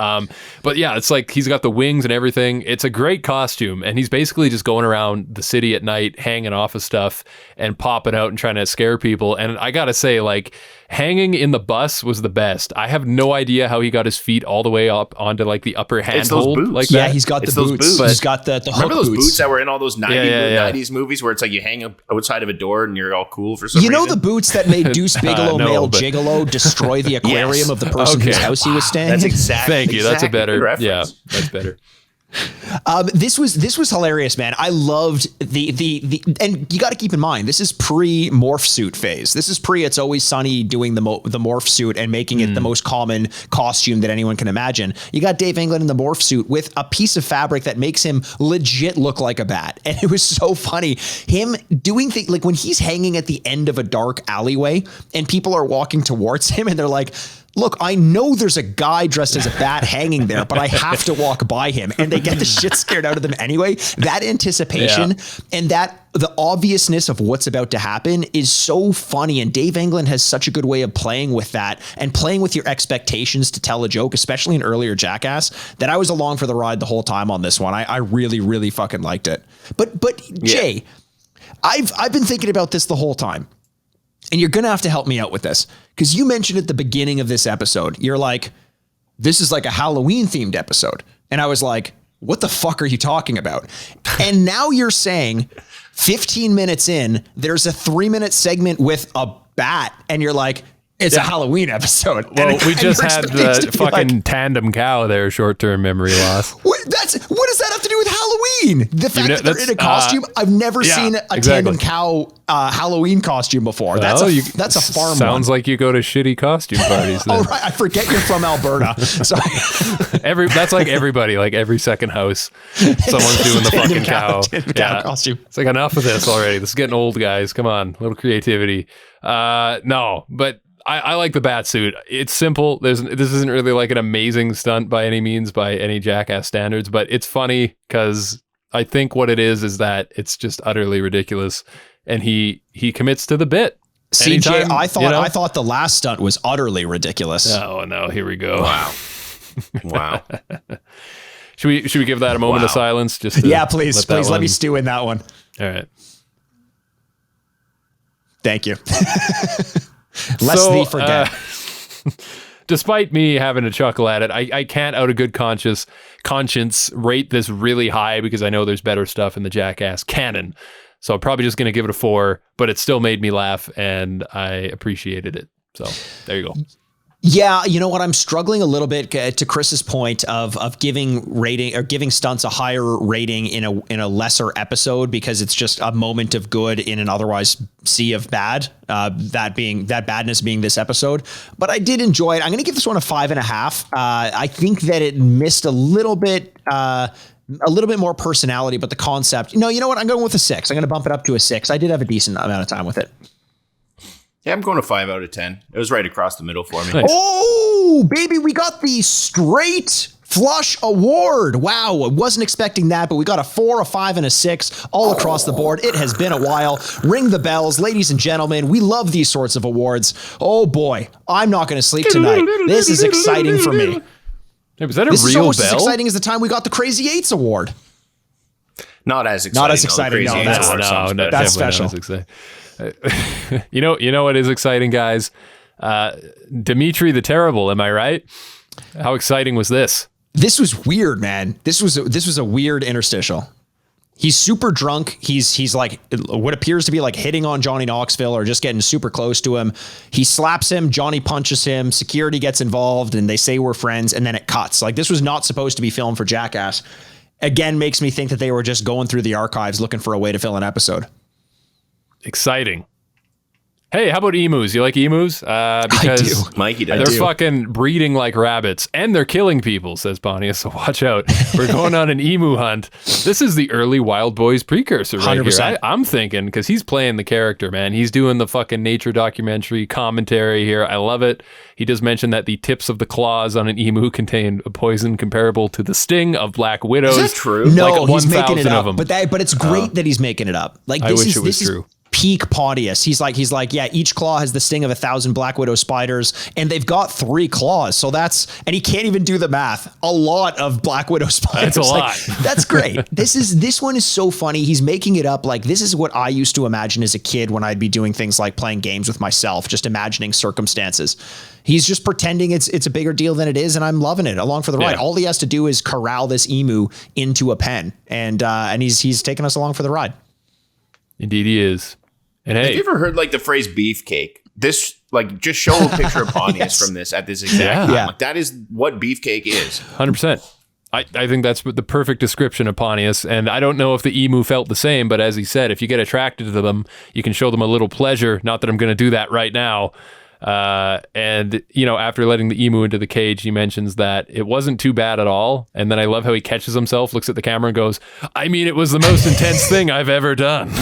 But yeah, it's like he's got the wings and everything. It's a great costume, and he's basically just going around the city at night, hanging off of stuff and popping out and trying to scare people. And I gotta say, like, hanging in the bus was the best. I have no idea how he got his feet all the way up onto like the upper handhold. Like that. Yeah, he's got the boots. He's got the hook Remember those boots. boots that were in all those 90s movies where it's like you hang up outside of a door and you're all cool for some reason? You know the boots that made Deuce Bigelow, male gigolo, destroy the aquarium of the person whose house he was staying in? That's exactly. Thank you. That's a better. reference. Yeah, that's better. This was hilarious, man. I loved the and you got to keep in mind, this is pre morph suit phase. This is pre It's Always Sunny doing the morph suit and making it the most common costume that anyone can imagine. You got Dave England in the morph suit with a piece of fabric that makes him legit look like a bat. And it was so funny. Him doing things like when he's hanging at the end of a dark alleyway and people are walking towards him and they're like, look, I know there's a guy dressed as a bat hanging there, but I have to walk by him. And they get the shit scared out of them anyway. That anticipation and the obviousness of what's about to happen is so funny. And Dave England has such a good way of playing with that and playing with your expectations to tell a joke, especially in earlier Jackass, that I was along for the ride the whole time on this one. I really, really fucking liked it. But Jay, I've been thinking about this the whole time. And you're going to have to help me out with this because you mentioned at the beginning of this episode, you're like, this is like a Halloween themed episode. And I was like, what the fuck are you talking about? And now you're saying 15 minutes in, there's a 3-minute segment with a bat. And you're like, it's a Halloween episode. Well, we just had the fucking tandem cow there, short-term memory loss. What does that have to do with Halloween? The fact that they're in a costume, I've never seen a tandem cow Halloween costume before. That's a farm Sounds like you go to shitty costume parties. Oh, right. I forget you're from Alberta. So that's like everybody, like every second house, someone's doing the fucking cow costume. It's like, enough of this already. This is getting old, guys. Come on, a little creativity. No, but I like the bat suit. It's simple. This isn't really like an amazing stunt by any means, by any Jackass standards, but it's funny because I think what it is that it's just utterly ridiculous, and he commits to the bit. See, Jay, I thought the last stunt was utterly ridiculous. Oh no, here we go. Wow. Should we give that a moment of silence? Just please let me stew in that one. All right. Thank you. Lest thee forget. Despite me having to chuckle at it, I can't out of good conscience rate this really high because I know there's better stuff in the Jackass canon. So I'm probably just going to give it a 4, but it still made me laugh and I appreciated it. So there you go. Yeah, you know what? I'm struggling a little bit to Chris's point of giving rating or giving stunts a higher rating in a lesser episode because it's just a moment of good in an otherwise sea of bad. That badness being this episode. But I did enjoy it. I'm going to give this one a 5.5. I think that it missed a little bit more personality, but the concept. No, you know what? I'm going with a 6. I'm going to bump it up to a 6. I did have a decent amount of time with it. Yeah, I'm going to 5 out of 10. It was right across the middle for me. Nice. Oh, baby, we got the straight flush award. Wow, I wasn't expecting that, but we got a 4, a 5, and a 6 all across the board. It has been a while. Ring the bells, ladies and gentlemen. We love these sorts of awards. Oh boy, I'm not going to sleep tonight. This is exciting for me. Hey, was that a this real is almost bell? as exciting as the time we got the Crazy Eights award. Not as exciting. Not as exciting. No, that's special. Not as exciting. You know what is exciting, guys? Dimitri the Terrible, am I right? How exciting was this? This was weird, man. This was a weird interstitial. He's super drunk. He's like what appears to be like hitting on Johnny Knoxville or just getting super close to him. He slaps him. Johnny punches him. Security gets involved and they say we're friends. And then it cuts. Like this was not supposed to be filmed for Jackass. Again, makes me think that they were just going through the archives looking for a way to fill an episode. Exciting. Hey, how about emus? You like emus? Because I do. Mikey does. They're fucking breeding like rabbits and they're killing people, says Pontius. So watch out. We're going on an emu hunt. This is the early Wild Boys precursor right 100%. Here. I'm thinking because he's playing the character, man. He's doing the fucking nature documentary commentary here. I love it. He does mention that the tips of the claws on an emu contain a poison comparable to the sting of black widows. Is that true? No, like he's making it up. But it's great that he's making it up. Like I wish it was true. Peak Pontius. He's like, yeah, each claw has the sting of 1,000 Black Widow spiders, and they've got 3 claws. So and he can't even do the math. A lot of Black Widow spiders. That's a lot. That's great. This one is so funny. He's making it up. Like, this is what I used to imagine as a kid when I'd be doing things like playing games with myself, just imagining circumstances. He's just pretending it's a bigger deal than it is, and I'm loving it. Along for the ride. All he has to do is corral this emu into a pen, and he's taking us along for the ride. Indeed, he is. And hey, have you ever heard like the phrase beefcake? This just show a picture of Pontius from this at this exact time. Yeah. Like that is what beefcake is. 100%. I think that's the perfect description of Pontius, and I don't know if the emu felt the same, but as he said, if you get attracted to them, you can show them a little pleasure. Not that I'm going to do that right now. And, you know, after letting the emu into the cage, he mentions that it wasn't too bad at all. And then I love how he catches himself, looks at the camera and goes, I mean, it was the most intense thing I've ever done.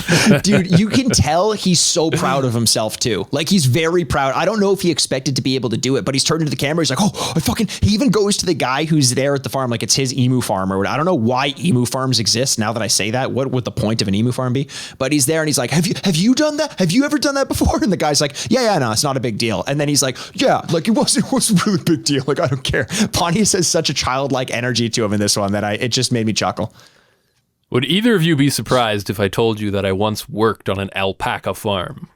Dude, you can tell he's so proud of himself too. Like, he's very proud. I don't know if he expected to be able to do it, but he's turned into the camera. He's like, oh, he even goes to the guy who's there at the farm. Like, it's his emu farm or what. I don't know why emu farms exist now that I say that. What would the point of an emu farm be? But he's there and he's like, have you done that? Have you ever done that before? And the guy's like, yeah, no, it's not a big deal. And then he's like, yeah, like it wasn't really a big deal. Like, I don't care. Pontius has such a childlike energy to him in this one that it just made me chuckle. Would either of you be surprised if I told you that I once worked on an alpaca farm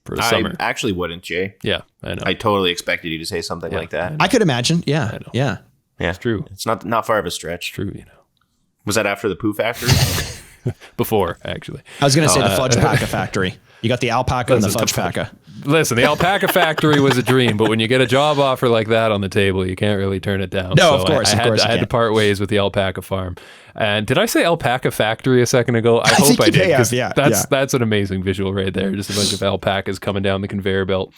for a summer? I actually wouldn't, Jay. Yeah, I know. I totally expected you to say something like that. I could imagine. Yeah. I know. Yeah. Yeah, it's true. It's not far of a stretch. True, you know. Was that after the poo factory? Before, actually. I was going to say the fudge paca factory. You got the alpaca and the fudge paca. Listen, the alpaca factory was a dream, but when you get a job offer like that on the table, you can't really turn it down. No, so of course. I had to part ways with the alpaca farm. And did I say alpaca factory a second ago? I hope I did. Yeah, that's an amazing visual right there. Just a bunch of alpacas coming down the conveyor belt.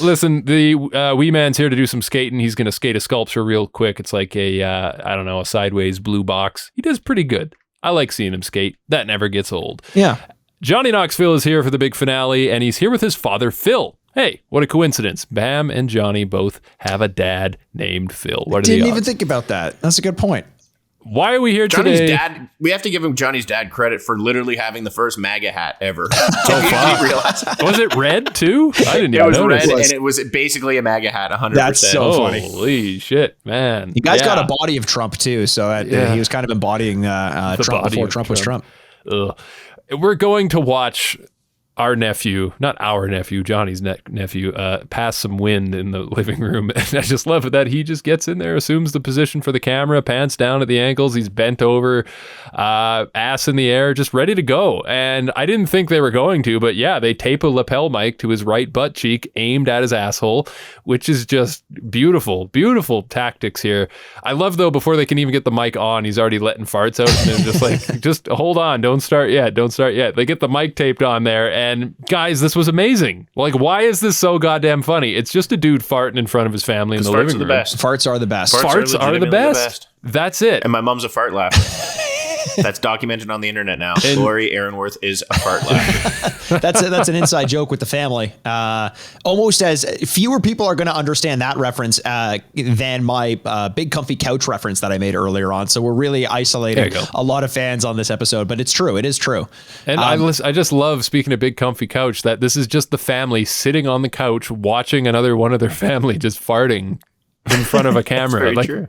Listen, the wee man's here to do some skating. He's going to skate a sculpture real quick. It's like a sideways blue box. He does pretty good. I like seeing him skate. That never gets old. Yeah. Johnny Knoxville is here for the big finale, and he's here with his father, Phil. Hey, what a coincidence. Bam and Johnny both have a dad named Phil. What are the odds? Didn't even think about that. That's a good point. Why are we here Johnny's today? dad, we have to give him Johnny's dad credit for literally having the first MAGA hat ever. Realize? Was it red too? I didn't It even was notice. red, and it was basically a MAGA hat, 100%. That's so funny. Holy shit, man. You guys got a body of Trump too, so he was kind of embodying Trump before Trump was Trump. Ugh. We're going to watch our nephew, not our nephew, Johnny's nephew, pass some wind in the living room. And I just love it that he just gets in there, assumes the position for the camera, pants down at the ankles. He's bent over, ass in the air, just ready to go. And I didn't think they were going to, but yeah, they tape a lapel mic to his right butt cheek aimed at his asshole, which is just beautiful, beautiful tactics here. I love, though, before they can even get the mic on, he's already letting farts out. And they're just like, just hold on, don't start yet. They get the mic taped on there. And guys, this was amazing. Like, why is this so goddamn funny? It's just a dude farting in front of his family in the living room. Farts are the best. Farts are the best. That's it. And my mom's a fart laugher. That's documented on the internet now. Lori Aaronworth is a fart laugher. That's an inside joke with the family. Almost as fewer people are going to understand that reference than my big comfy couch reference that I made earlier on. So we're really isolating a lot of fans on this episode, but it's true. It is true. And I just love, speaking of big comfy couch, that this is just the family sitting on the couch watching another one of their family just farting in front of a camera. Like, true.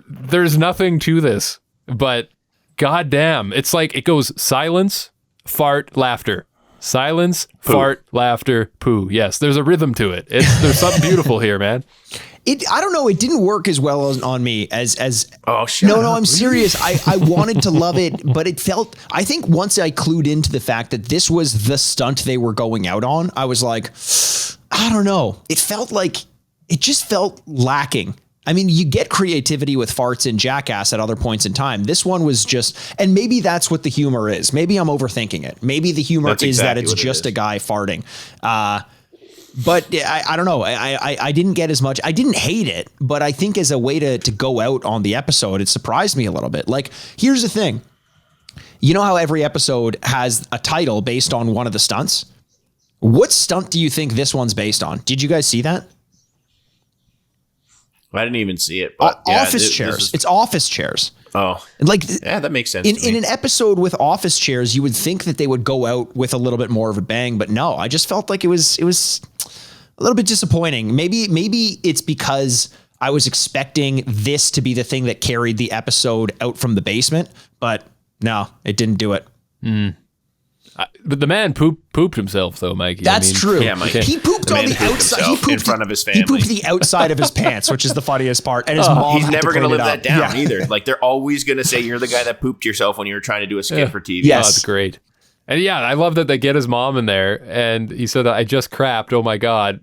There's nothing to this, but God damn, it's like it goes silence, fart, laughter. Silence, poo. Fart, laughter, poo. Yes, there's a rhythm to it. There's something beautiful here, man. I don't know. It didn't work as well on me as. Oh, shit. No, I'm serious. I wanted to love it, but it felt. I think once I clued into the fact that this was the stunt they were going out on, I was like, I don't know. It just felt lacking. I mean, you get creativity with farts in Jackass at other points in time. This one was just, and maybe that's what the humor is. Maybe I'm overthinking it. Maybe the humor is that it's just a guy farting. But I don't know. I didn't get as much. I didn't hate it, but I think as a way to go out on the episode, it surprised me a little bit. Like, here's the thing. You know how every episode has a title based on one of the stunts? What stunt do you think this one's based on? Did you guys see that? I didn't even see it. But office chairs. It's office chairs. Oh, yeah, that makes sense. In an episode with office chairs, you would think that they would go out with a little bit more of a bang, but no, I just felt like it was a little bit disappointing. Maybe it's because I was expecting this to be the thing that carried the episode out from the basement, but no, it didn't do it. But the man pooped himself, though, Mikey. That's true. Yeah, Mikey. He pooped on the outside. He pooped in front of his family. He pooped the outside of his pants, which is the funniest part. And his mom. He's never going to live that down Yeah. either. Like, they're always going to say you're the guy that pooped yourself when you were trying to do a skit for TV. Yes, that's great. And yeah, I love that they get his mom in there, and he said, I just crapped. Oh my God.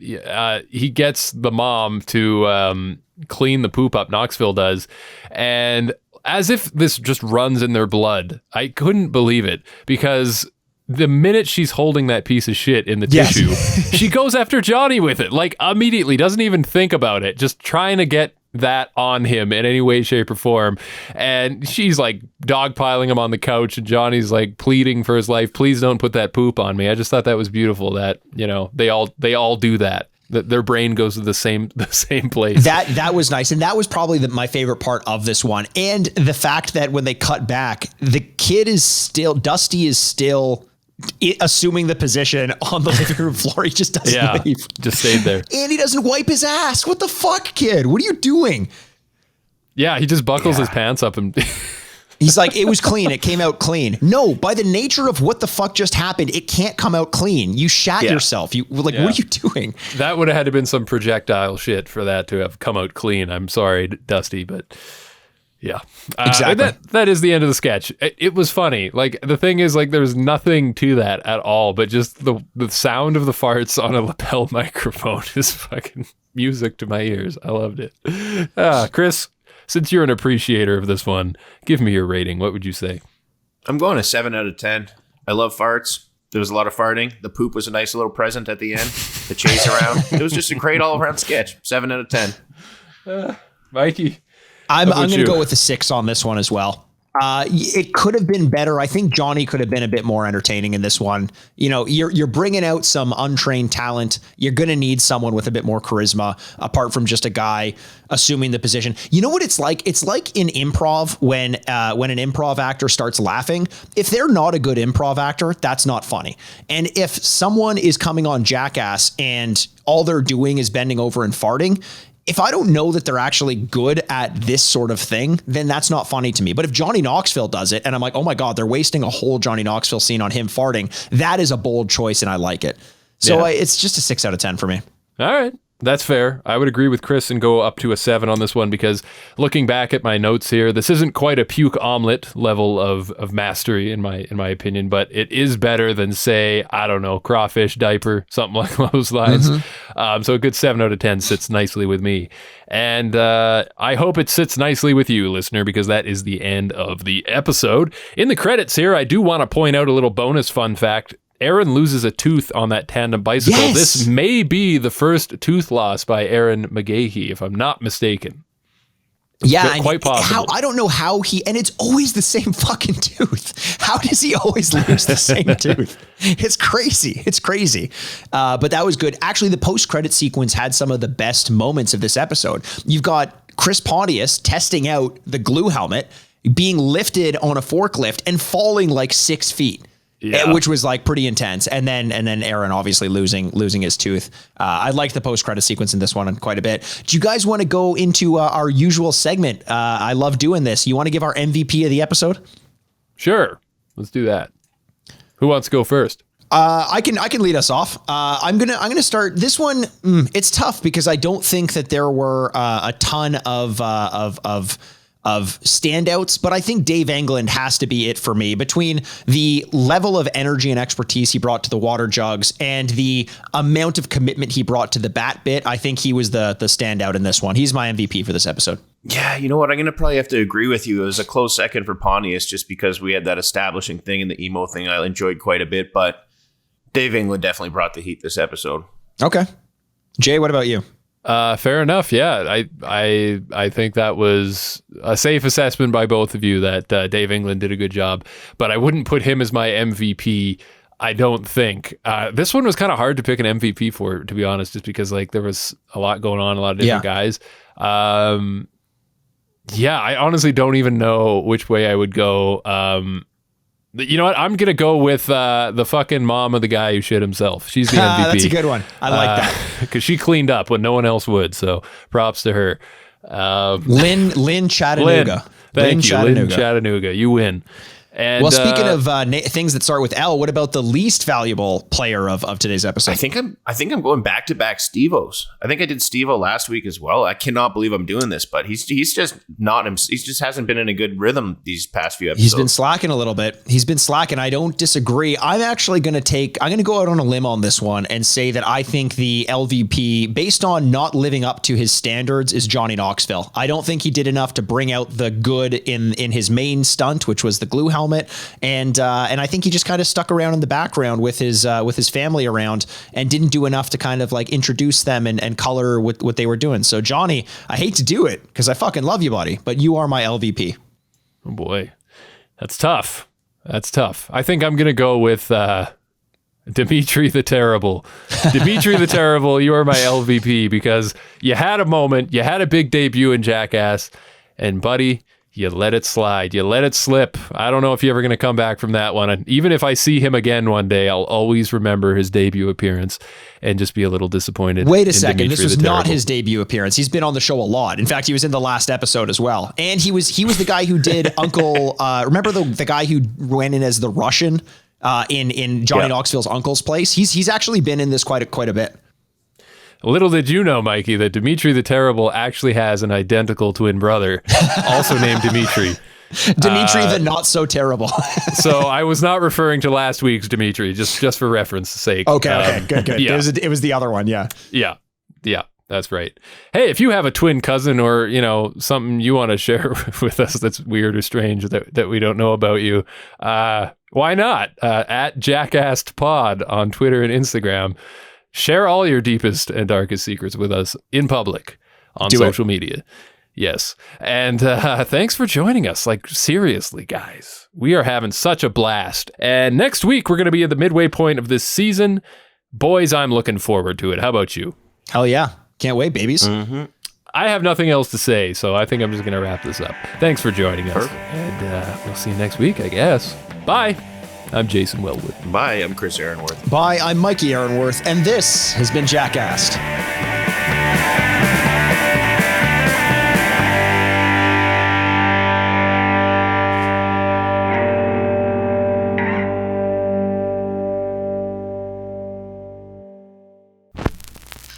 He gets the mom to clean the poop up, Knoxville does. And as if this just runs in their blood, I couldn't believe it, because the minute she's holding that piece of shit in the tissue, she goes after Johnny with it, like immediately, doesn't even think about it, just trying to get that on him in any way, shape, or form. And she's like dogpiling him on the couch, and Johnny's like pleading for his life, please don't put that poop on me. I just thought that was beautiful that, you know, they all do that. That their brain goes to the same place. That was nice, and that was probably my favorite part of this one. And the fact that when they cut back, the kid is still, Dusty is still assuming the position on the living room floor. He just doesn't leave. Just stayed there. And he doesn't wipe his ass. What the fuck, kid? What are you doing? Yeah, he just buckles his pants up and he's like, it was clean. It came out clean. No, by the nature of what the fuck just happened, it can't come out clean. You shat yourself. What are you doing? That would have had to been some projectile shit for that to have come out clean. I'm sorry, Dusty, but yeah, exactly. That is the end of the sketch. It was funny. Like, the thing is, like, there's nothing to that at all, but just the sound of the farts on a lapel microphone is fucking music to my ears. I loved it. Chris, since you're an appreciator of this one, give me your rating. What would you say? I'm going a 7 out of 10. I love farts. There was a lot of farting. The poop was a nice little present at the end. The chase around. It was just a great all-around sketch. 7 out of 10. Mikey? I'm going to go with a 6 on this one as well. It could have been better. I think Johnny could have been a bit more entertaining in this one. You know, you're bringing out some untrained talent. You're going to need someone with a bit more charisma, apart from just a guy assuming the position. You know what it's like? It's like in improv when an improv actor starts laughing. If they're not a good improv actor, that's not funny. And if someone is coming on Jackass and all they're doing is bending over and farting, if I don't know that they're actually good at this sort of thing, then that's not funny to me. But if Johnny Knoxville does it and I'm like, oh my God, they're wasting a whole Johnny Knoxville scene on him farting, that is a bold choice and I like it. So it's just a 6 out of 10 for me. All right. That's fair. I would agree with Chris and go up to a 7 on this one, because looking back at my notes here, this isn't quite a puke omelet level of mastery in my opinion, but it is better than, say, I don't know, crawfish diaper, something like those lines. So a good 7 out of 10 sits nicely with me. And I hope it sits nicely with you, listener, because that is the end of the episode. In the credits here, I do want to point out a little bonus fun fact. Aaron loses a tooth on that tandem bicycle. Yes. This may be the first tooth loss by Aaron McGahey, if I'm not mistaken. Yeah, quite possible. I don't know how and it's always the same fucking tooth. How does he always lose the same tooth? It's crazy. It's crazy. But that was good. Actually, the post-credit sequence had some of the best moments of this episode. You've got Chris Pontius testing out the glue helmet, being lifted on a forklift and falling like 6 feet. Yeah. Which was like pretty intense. And then Aaron obviously losing his tooth. I liked the post-credit sequence in this one quite a bit. Do you guys want to go into our usual segment? I love doing this. You want to give our MVP of the episode? Sure. Let's do that. Who wants to go first? I can lead us off. I'm gonna start this one. It's tough because I don't think that there were a ton of standouts, but I think Dave England has to be it for me. Between the level of energy and expertise he brought to the water jugs and the amount of commitment he brought to the bat bit, I think he was the standout in this one. He's my MVP for this episode. Yeah, you know what? I'm going to probably have to agree with you. It was a close second for Pontius just because we had that establishing thing and the emo thing I enjoyed quite a bit, but Dave England definitely brought the heat this episode. Okay. Jay, what about you? Fair enough. Yeah, I think that was a safe assessment by both of you that Dave England did a good job, but I wouldn't put him as my MVP. I don't think this one was kind of hard to pick an MVP for, to be honest, just because like there was a lot going on, a lot of different guys. Yeah, I honestly don't even know which way I would go. You know what? I'm going to go with the fucking mom of the guy who shit himself. She's the MVP. That's a good one. I like that. Because she cleaned up when no one else would. So props to her. Lynn Chattanooga. Thank you, Lynn Chattanooga. You win. And, well, speaking of things that start with L, what about the least valuable player of today's episode? I think I'm going back to back SteveOs. I think I did SteveO last week as well. I cannot believe I'm doing this, but he's just not him. He just hasn't been in a good rhythm these past few episodes. He's been slacking a little bit. I don't disagree. I'm actually going to go out on a limb on this one and say that I think the LVP, based on not living up to his standards, is Johnny Knoxville. I don't think he did enough to bring out the good in his main stunt, which was the glue helmet. And I think he just kind of stuck around in the background with his family around and didn't do enough to kind of like introduce them and color what they were doing. So Johnny, I hate to do it because I fucking love you, buddy, but you are my LVP. Oh boy, that's tough. I think I'm going to go with Dimitri the Terrible. Dimitri the Terrible, you are my LVP because you had a moment, you had a big debut in Jackass, and buddy, you let it slide. You let it slip. I don't know if you're ever going to come back from that one. And even if I see him again one day, I'll always remember his debut appearance and just be a little disappointed. Wait a second. This was not his debut appearance. He's been on the show a lot. In fact, he was in the last episode as well. And he was the guy who did Uncle, remember the guy who went in as the Russian in Johnny Knoxville's uncle's place? He's actually been in this quite a bit. Little did you know, Mikey, that Dimitri the Terrible actually has an identical twin brother, also named Dimitri. Dimitri the not so terrible. So I was not referring to last week's Dimitri, just for reference sake. Okay, good. Yeah. It was the other one, yeah. Yeah, that's right. Hey, if you have a twin cousin or, something you want to share with us that's weird or strange that we don't know about you, why not? At Jackast Pod on Twitter and Instagram. Share all your deepest and darkest secrets with us in public on social media. Yes. And thanks for joining us. Like, seriously, guys, we are having such a blast. And next week, we're going to be at the midway point of this season. Boys, I'm looking forward to it. How about you? Hell yeah. Can't wait, babies. Mm-hmm. I have nothing else to say, so I think I'm just going to wrap this up. Thanks for joining us. Perfect. And we'll see you next week, I guess. Bye. I'm Jason Wellwood. Bye, I'm Chris Aaronworth. Bye, I'm Mikey Aaronworth, and this has been Jackast.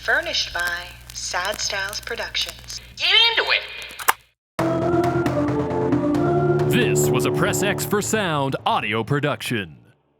Furnished by Sad Styles Productions. Get into it! This was a Press X for Sound audio production.